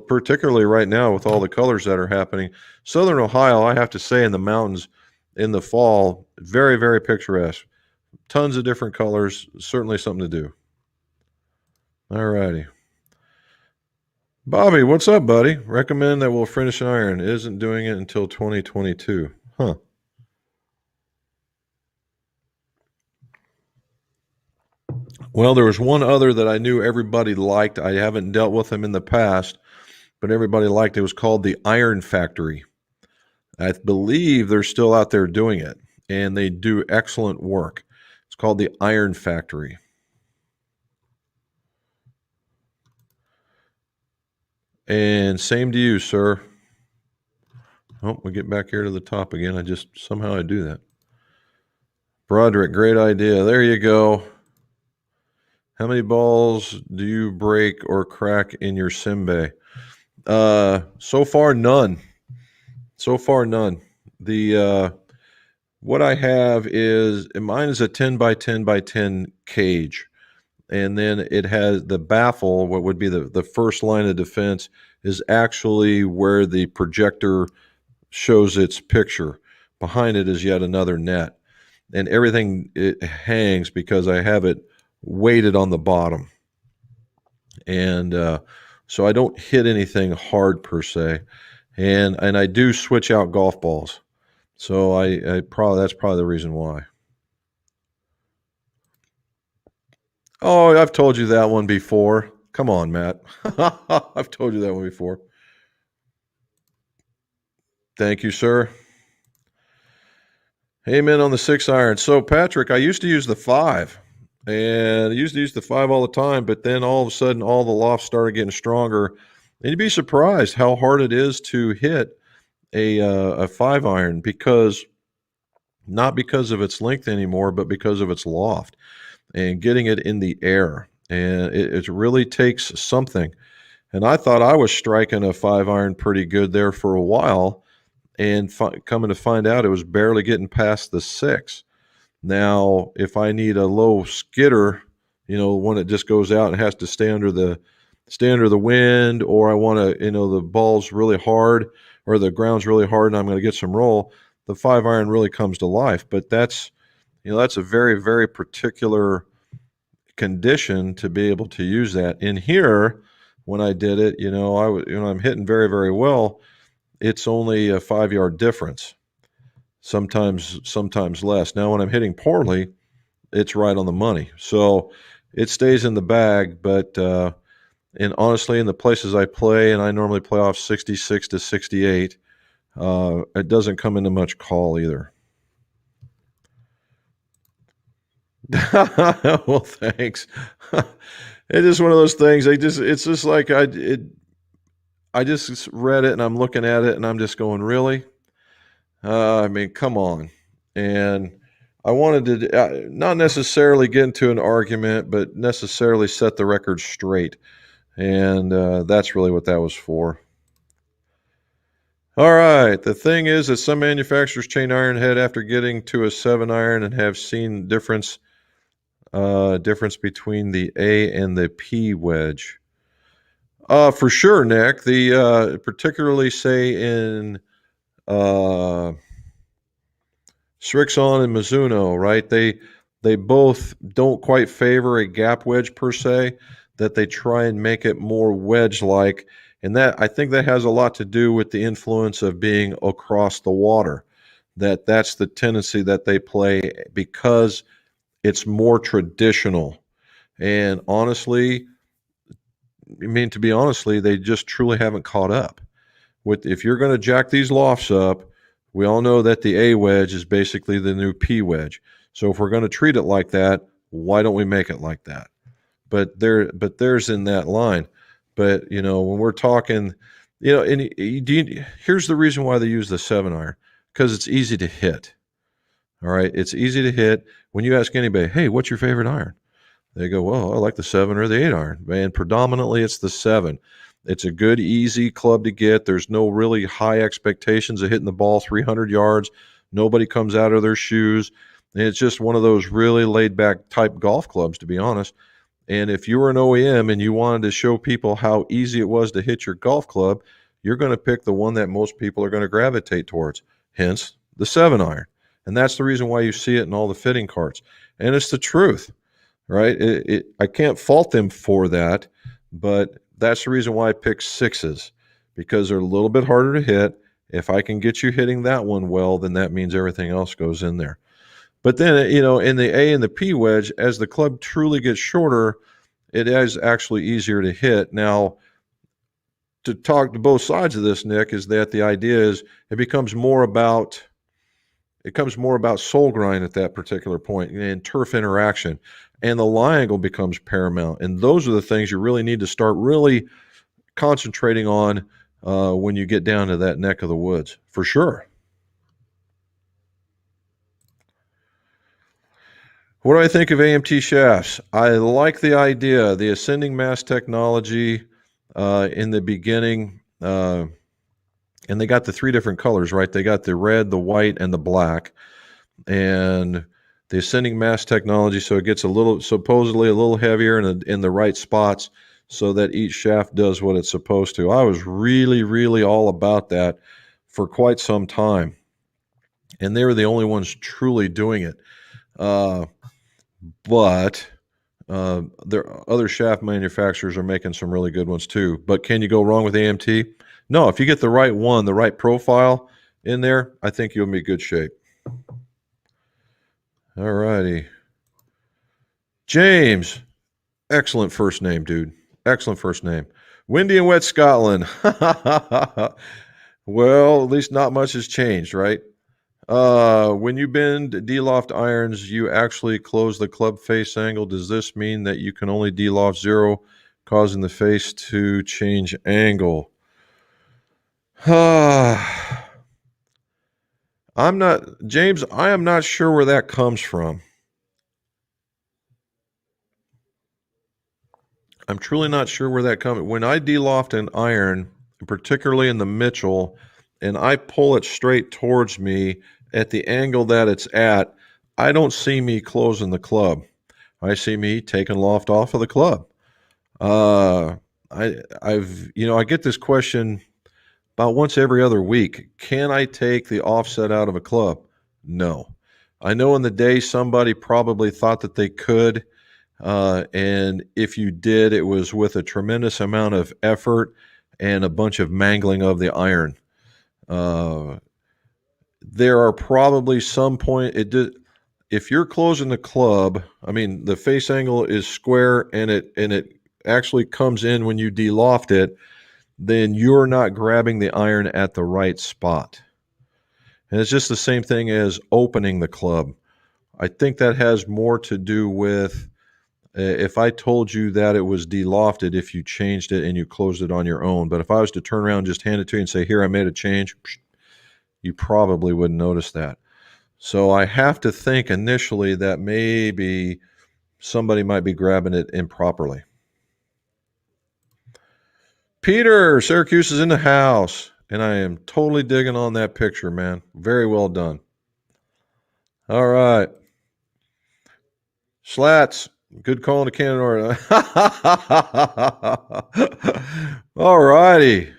particularly right now with all the colors that are happening. Southern Ohio, I have to say, in the mountains in the fall, very, very picturesque. Tons of different colors. Certainly something to do. All righty. Bobby, what's up, buddy? Recommend that we'll finish an iron. Isn't doing it until 2022. Huh. Well, there was one other that I knew everybody liked. I haven't dealt with them in the past, but everybody liked it. It was called the Iron Factory. I believe they're still out there doing it, and they do excellent work. It's called the Iron Factory. And same to you, sir. Oh, we get back here to the top again. Somehow I do that. Broderick, great idea. There you go. How many balls do you break or crack in your sim bay? So far, none. So far, none. The what I have is mine is a 10 by 10 by 10 cage, and then it has the baffle. What would be the first line of defense is actually where the projector shows its picture. Behind it is yet another net, and everything it hangs because I have it weighted on the bottom, and so I don't hit anything hard per se, and I do switch out golf balls. So I probably that's probably the reason why. Oh, I've told you that one before. Come on, Matt. I've told you that one before. Thank you, sir. Amen on the 6 iron. So, Patrick, I used to use the 5, and I used to use the 5 all the time, but then all of a sudden, all the lofts started getting stronger. And you'd be surprised how hard it is to hit a 5 iron because not because of its length anymore, but because of its loft and getting it in the air. And it really takes something. And I thought I was striking a 5 iron pretty good there for a while, and coming to find out it was barely getting past the 6. Now, if I need a low skidder, one that just goes out and has to stay under the wind, or I want to, the ball's really hard or the ground's really hard and I'm going to get some roll, the 5 iron really comes to life. But that's a very, very particular condition to be able to use that. In here, when I did it, I'm hitting very, very well. It's only a 5 yard difference. Sometimes less. Now, when I'm hitting poorly, it's right on the money. So it stays in the bag. But and honestly, in the places I play, and I normally play off 66 to 68, it doesn't come into much call either. Well, thanks. It's just one of those things. It's just like I just read it and I'm looking at it and I'm just going, really? I mean, come on. And I wanted to not necessarily get into an argument, but necessarily set the record straight. And that's really what that was for. All right. The thing is that some manufacturers chain iron head after getting to a 7 iron and have seen difference between the A and the P wedge. For sure, Nick. The particularly say in Srixon and Mizuno, right? They both don't quite favor a gap wedge per se. That they try and make it more wedge-like, and that I think that has a lot to do with the influence of being across the water. That's the tendency that they play because it's more traditional. And honestly, to be honestly, they just truly haven't caught up. If you're going to jack these lofts up, we all know that the A wedge is basically the new P wedge. So if we're going to treat it like that, why don't we make it like that? But there's in that line. But when we're talking, here's the reason why they use the 7 iron, because it's easy to hit. All right, it's easy to hit. When you ask anybody, hey, what's your favorite iron? They go, well, I like the 7 or the 8 iron. And predominantly it's the 7. It's a good, easy club to get. There's no really high expectations of hitting the ball 300 yards. Nobody comes out of their shoes. And it's just one of those really laid-back type golf clubs, to be honest. And if you were an OEM and you wanted to show people how easy it was to hit your golf club, you're going to pick the one that most people are going to gravitate towards, hence the 7 iron. And that's the reason why you see it in all the fitting carts. And it's the truth, right? I can't fault them for that, but that's the reason why I pick 6s, because they're a little bit harder to hit. If I can get you hitting that one well, then that means everything else goes in there. But then, in the A and the P wedge, as the club truly gets shorter, it is actually easier to hit. Now, to talk to both sides of this, Nick, is that the idea is it becomes more about soul grind at that particular point and turf interaction, and the lie angle becomes paramount. And those are the things you really need to start really concentrating on when you get down to that neck of the woods, for sure. What do I think of Amt shafts? I like the idea, the ascending mass technology in the beginning. and they got the 3 different colors, right? They got the red, the white, and the black. And the ascending mass technology, so it gets supposedly a little heavier in the right spots, so that each shaft does what it's supposed to. I was really, really all about that for quite some time, and they were the only ones truly doing it. But there other shaft manufacturers are making some really good ones too. But can you go wrong with AMT? No, if you get the right one, the right profile in there, I think you'll be in good shape. All righty. James, excellent first name, dude. Excellent first name. Windy and wet Scotland. Well, at least not much has changed, right? When you bend D-loft irons, you actually close the club face angle. Does this mean that you can only D-loft 0, causing the face to change angle? James, I am not sure where that comes from. I'm truly not sure where that comes. When I D-loft an iron, particularly in the Mitchell, and I pull it straight towards me at the angle that it's at, I don't see me closing the club. I see me taking loft off of the club. I get this question about once every other week. Can I take the offset out of a club? No. I know in the day somebody probably thought that they could. And if you did, it was with a tremendous amount of effort and a bunch of mangling of the iron. There are probably some point if you're closing the club, I mean the face angle is square and it actually comes in when you de-loft it, then you're not grabbing the iron at the right spot. And it's just the same thing as opening the club. I think that has more to do with if I told you that it was de-lofted if you changed it and you closed it on your own. But if I was to turn around and just hand it to you and say, here, I made a change, you probably wouldn't notice that. So I have to think initially that maybe somebody might be grabbing it improperly. Peter, Syracuse is in the house, and I am totally digging on that picture, man. Very well done. All right. Slats, good call in the cannon order. All righty.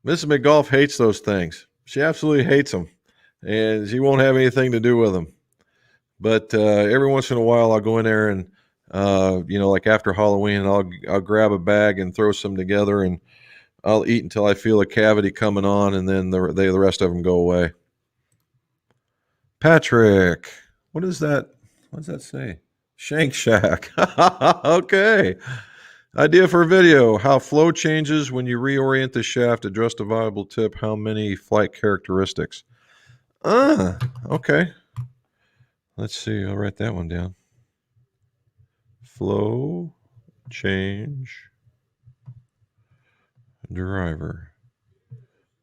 Mrs. McGolf hates those things. She absolutely hates them, and she won't have anything to do with them. But every once in a while, I'll go in there and, like after Halloween, I'll grab a bag and throw some together, and I'll eat until I feel a cavity coming on, and then the rest of them go away. Patrick, what is that? What does that say? Shank Shack. Okay. Idea for a video: how flow changes when you reorient the shaft. Address the viable tip. How many flight characteristics? Okay. Let's see. I'll write that one down. Flow change driver.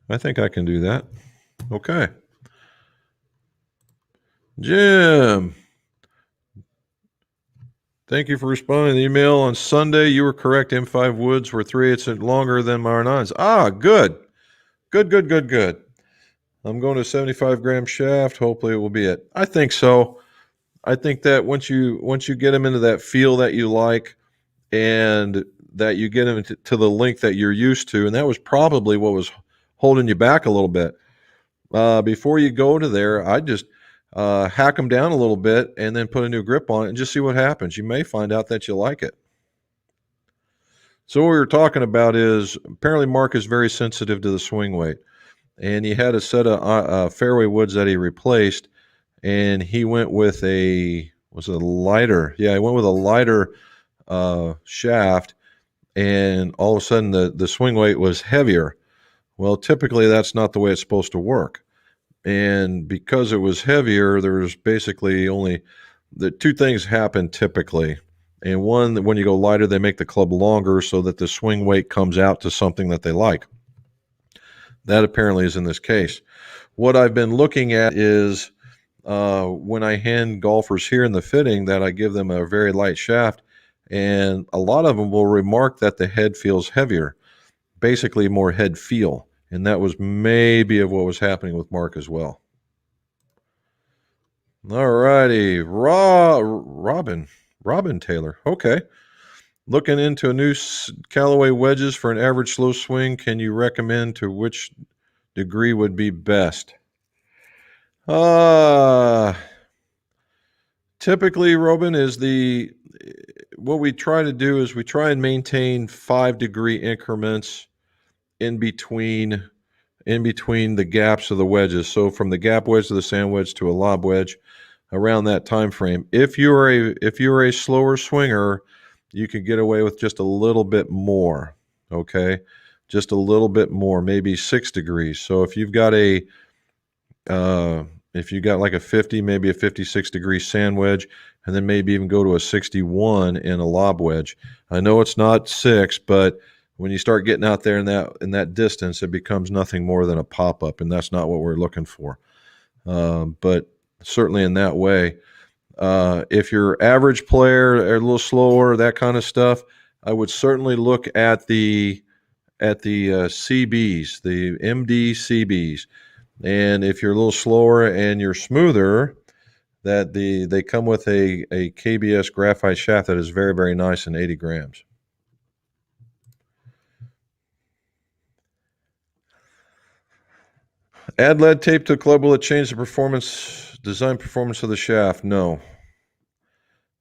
I think I can do that. Okay. Jim, thank you for responding to the email on Sunday. You were correct. M5 woods were 3/8 longer than my R9s. Good. Good. I'm going to a 75-gram shaft. Hopefully it will be it. I think so. I think that once you get them into that feel that you like, and that you get them to the length that you're used to, and that was probably what was holding you back a little bit. Before you go to there, I just hack them down a little bit and then put a new grip on it and just see what happens. You may find out that you like it. So what we were talking about is apparently Mark is very sensitive to the swing weight, and he had a set of fairway woods that he replaced, and he went with a lighter. Yeah, he went with a lighter shaft, and all of a sudden the swing weight was heavier. Well, typically that's not the way it's supposed to work. And because it was heavier, there's basically only the two things happen typically. And one, when you go lighter, they make the club longer so that the swing weight comes out to something that they like. That apparently is in this case. What I've been looking at is when I hand golfers here in the fitting that I give them a very light shaft, and a lot of them will remark that the head feels heavier. basically more head feel. And that was maybe of what was happening with Mark as well. All righty. Robin Taylor. Okay. Looking into a new Callaway wedges for an average slow swing. Can you recommend to which degree would be best? Typically, Robin, what we try to do is we try and maintain 5-degree increments in between the gaps of the wedges. So from the gap wedge to the sand wedge to a lob wedge, around that time frame. If you're a slower swinger, you can get away with just a little bit more. Okay, just a little bit more, maybe 6 degrees. So if you've got like a 50, maybe a 56-degree sand wedge, and then maybe even go to a 61 in a lob wedge. I know it's not 6, but when you start getting out there in that distance, it becomes nothing more than a pop-up, and that's not what we're looking for. But certainly in that way, if you're average player, or a little slower, that kind of stuff, I would certainly look at the CBs, the MD CBs. And if you're a little slower and you're smoother, they come with a KBS graphite shaft that is very, very nice in 80 grams. Add lead tape to a club. Will it change the design performance of the shaft? No.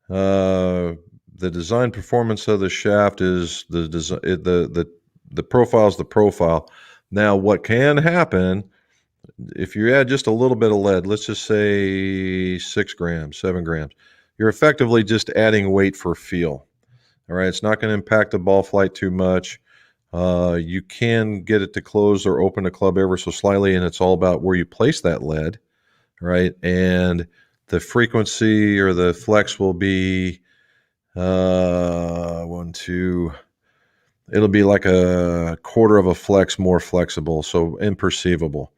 The design performance of the shaft is the profile is the profile. Now, what can happen if you add just a little bit of lead, let's just say 6 grams, 7 grams, you're effectively just adding weight for feel. All right, it's not going to impact the ball flight too much. You can get it to close or open the club ever so slightly, and it's all about where you place that lead, right? And the frequency or the flex will be it'll be like a quarter of a flex more flexible, so imperceivable.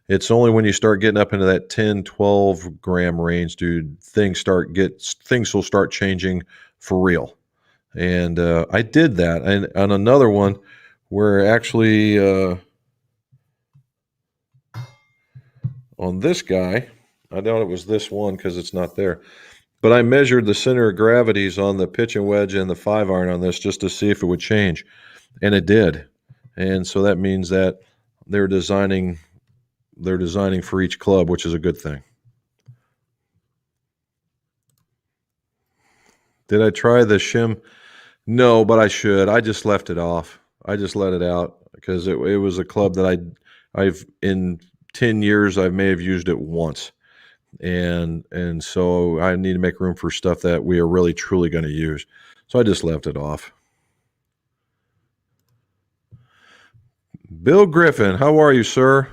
It's only when you start getting up into that 10, 12 gram range, dude, things will start changing for real. And I did that. And on another one where actually on this guy, I doubt it was this one because it's not there, but I measured the center of gravities on the pitch and wedge and the 5-iron on this just to see if it would change. And it did. And so that means that they're designing for each club, which is a good thing. Did I try the shim? No, but I should. I just left it off. I just let it out because it was a club that I've in 10 years I may have used it once, and so I need to make room for stuff that we are really truly going to use. So I just left it off. Bill Griffin, how are you, sir?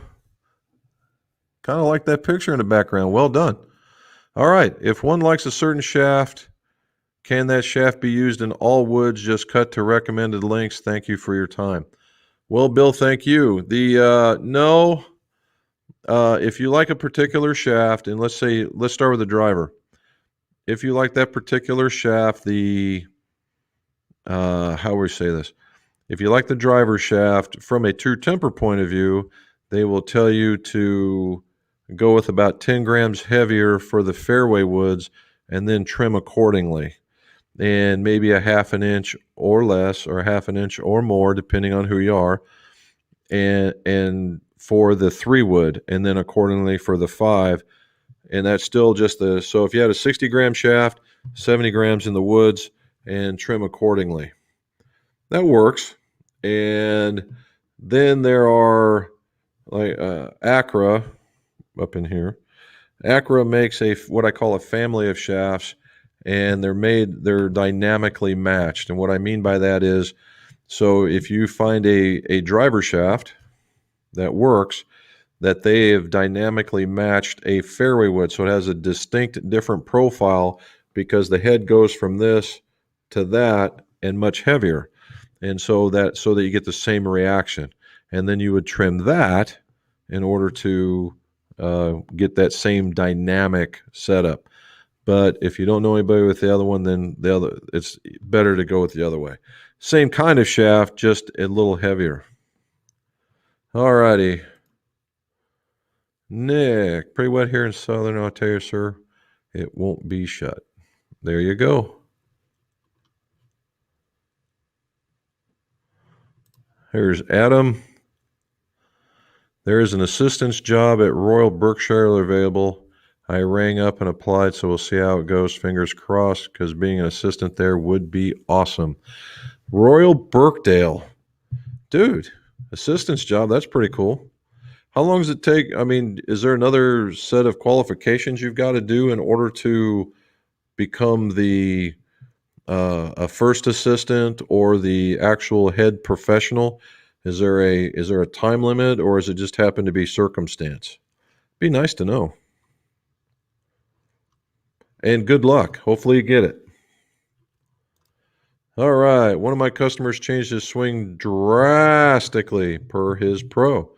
Kind of like that picture in the background. Well done. All right. If one likes a certain shaft, can that shaft be used in all woods? Just cut to recommended links. Thank you for your time. Well, Bill, thank you. No. If you like a particular shaft, and let's start with the driver. If you like that particular shaft, how we say this? If you like the driver shaft from a true temper point of view, they will tell you to go with about 10 grams heavier for the fairway woods and then trim accordingly. And maybe a half an inch or less or a half an inch or more, depending on who you are, and for the 3 wood, and then accordingly for the 5. And that's still just so if you had a 60-gram shaft, 70 grams in the woods, and trim accordingly. That works. And then there are like Acra up in here. Acra makes what I call a family of shafts, and they're dynamically matched. And what I mean by that is, so if you find a driver shaft that works, that they have dynamically matched a fairway wood, so it has a distinct different profile because the head goes from this to that and much heavier, and so that you get the same reaction. And then you would trim that in order to get that same dynamic setup. But if you don't know anybody with the other one, then it's better to go with the other way. Same kind of shaft, just a little heavier. All righty. Nick, pretty wet here in Southern Ontario, sir. It won't be shut. There you go. Here's Adam. There is an assistant's job at Royal Berkshire available. I rang up and applied, so we'll see how it goes. Fingers crossed, because being an assistant there would be awesome. Royal Birkdale. Dude, assistant's job, that's pretty cool. How long does it take? I mean, is there another set of qualifications you've got to do in order to become the a first assistant or the actual head professional? Is there a time limit, or does it just happen to be circumstance? Be nice to know. And good luck. Hopefully you get it. All right. One of my customers changed his swing drastically per his pro,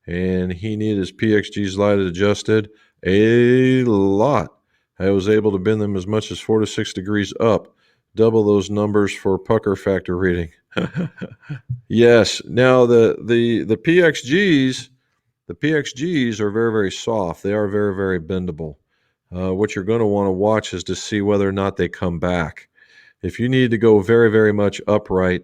and he needed his PXGs light adjusted a lot. I was able to bend them as much as 4 to 6 degrees up, double those numbers for pucker factor reading. Yes. Now the PXGs, the PXGs are very, very soft. They are very, very bendable. What you're going to want to watch is to see whether or not they come back. If you need to go very, very much upright,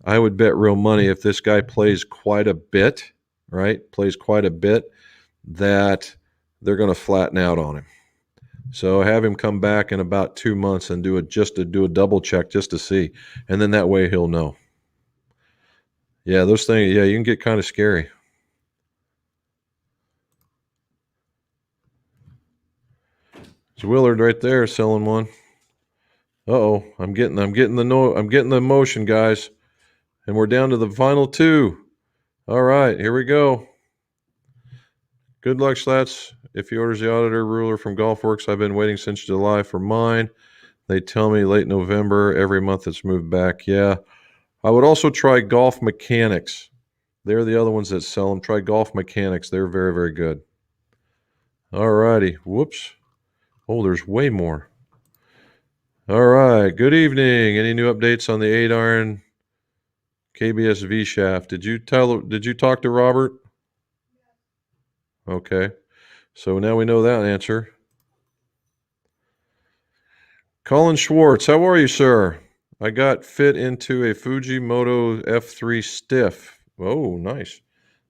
I would bet real money if this guy plays quite a bit, right? Plays quite a bit, that they're going to flatten out on him. So have him come back in about 2 months and do a double check just to see, and then that way he'll know. Yeah, those things. Yeah, you can get kind of scary. It's Willard right there selling one. Uh-oh, I'm getting the motion, guys. And we're down to the final two. All right, here we go. Good luck, Slats. If he orders the auditor ruler from Golfworks, I've been waiting since July for mine. They tell me late November. Every month it's moved back. Yeah. I would also try Golf Mechanics. They're the other ones that sell them. Try Golf Mechanics. They're very, very good. All righty. Whoops. Oh, there's way more. All right. Good evening. Any new updates on the 8-iron KBS V shaft? Did you talk to Robert? Okay. So now we know that answer. Colin Schwartz, how are you, sir? I got fit into a Fujimoto F3 stiff. Oh, nice.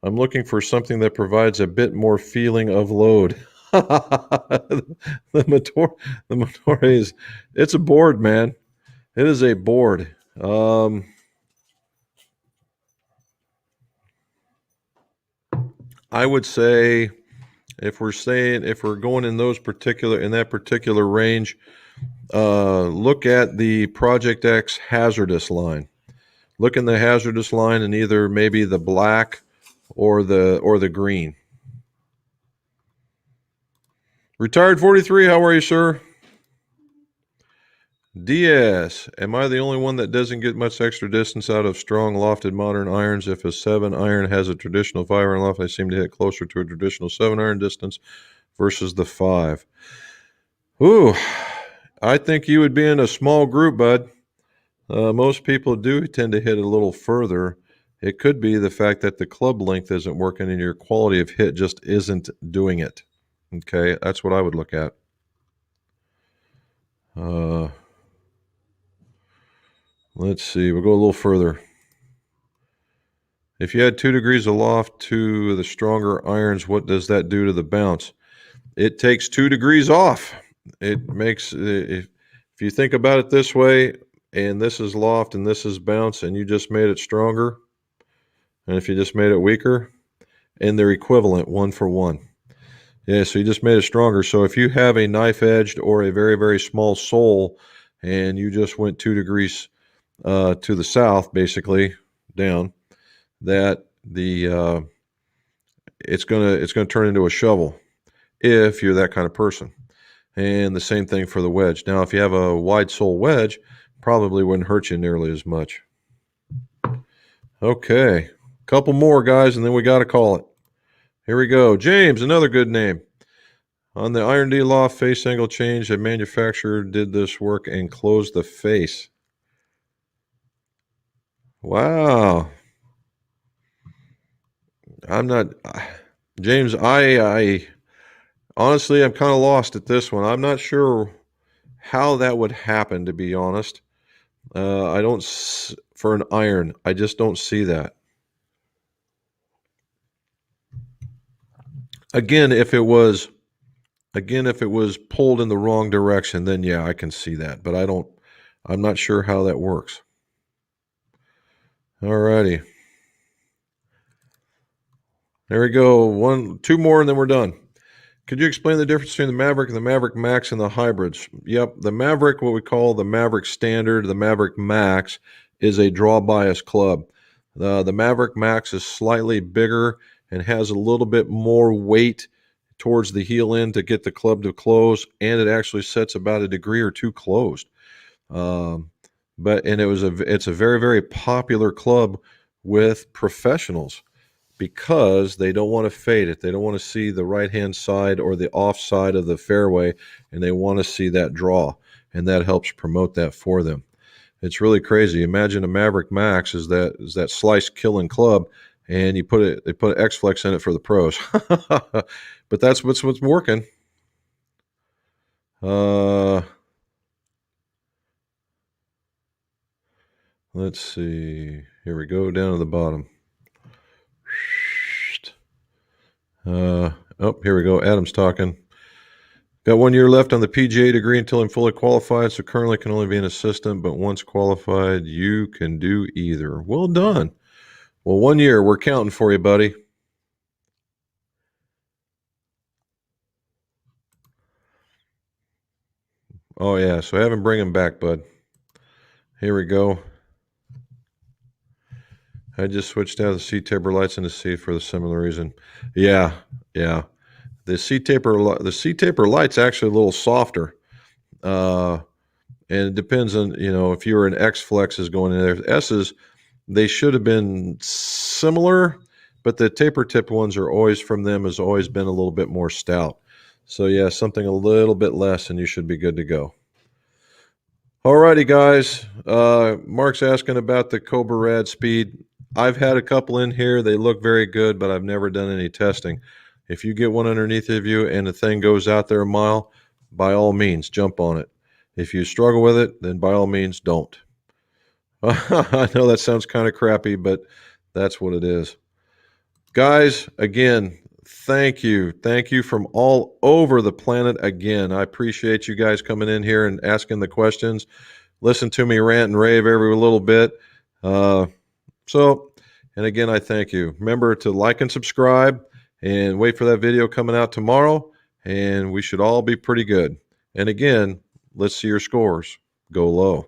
I'm looking for something that provides a bit more feeling of load. the Motor is, it's a board, man. It is a board. I would say if we're going in that particular range, look at the Project X hazardous line. Look in the hazardous line and either maybe the black or the green. Retired 43, how are you, sir? DS, am I the only one that doesn't get much extra distance out of strong lofted modern irons? If a 7-iron has a traditional 5-iron loft, I seem to hit closer to a traditional 7-iron distance versus the 5. Ooh, I think you would be in a small group, bud. Most people do tend to hit a little further. It could be the fact that the club length isn't working and your quality of hit just isn't doing it. Okay, that's what I would look at. Let's see. We'll go a little further. If you had 2 degrees of loft to the stronger irons, what does that do to the bounce? It takes 2 degrees off. It makes, if you think about it this way, and this is loft and this is bounce, and you just made it stronger, and if you just made it weaker, and they're equivalent 1 for 1. Yeah, so you just made it stronger. So if you have a knife-edged or a very, very small sole, and you just went 2 degrees to the south, basically down, that it's gonna turn into a shovel if you're that kind of person. And the same thing for the wedge. Now, if you have a wide sole wedge, probably wouldn't hurt you nearly as much. Okay, couple more, guys, and then we got to call it. Here we go. James, another good name. On the Iron D Loft face angle change, a manufacturer did this work and closed the face. Wow. I'm not, James. I honestly, I'm kind of lost at this one. I'm not sure how that would happen, to be honest. I don't for an iron. I just don't see that. Again, if it was if it was pulled in the wrong direction, then yeah, I can see that. But I don't. I'm not sure how that works. Alrighty, there we go. Two more, and then we're done. Could you explain the difference between the Maverick and the Maverick Max and the hybrids? Yep, the Maverick, what we call the Maverick Standard, the Maverick Max, is a draw bias club. The Maverick Max is slightly bigger and has a little bit more weight towards the heel end to get the club to close, and it actually sets about a degree or two closed. It's a very, very popular club with professionals because they don't want to fade it. They don't want to see the right-hand side or the off side of the fairway, and they want to see that draw, and that helps promote that for them. It's really crazy. Imagine a Maverick Max is that slice killing club, and they put X Flex in it for the pros. But that's what's working. Let's see. Here we go down to the bottom. Here we go. Adam's talking. Got 1 year left on the PGA degree until I'm fully qualified, so currently can only be an assistant, but once qualified, you can do either. Well done. Well, 1 year, we're counting for you, buddy. Oh, yeah, so have him bring him back, bud. Here we go. I just switched out the seat taper lights in the seat for the similar reason. Yeah. The seat taper light's actually a little softer. And it depends on, if you were an X Flex is going in there. S's, they should have been similar, but the taper tip ones has always been a little bit more stout. So yeah, something a little bit less and you should be good to go. Alrighty, guys. Mark's asking about the Cobra Rad speed. I've had a couple in here. They look very good, but I've never done any testing. If you get one underneath of you and the thing goes out there a mile, by all means, jump on it. If you struggle with it, then by all means, don't. I know that sounds kind of crappy, but that's what it is. Guys, again, thank you. Thank you from all over the planet again. I appreciate you guys coming in here and asking the questions. Listen to me rant and rave every little bit. And again, I thank you. Remember to like and subscribe and wait for that video coming out tomorrow, and we should all be pretty good. And again, let's see your scores. Go low.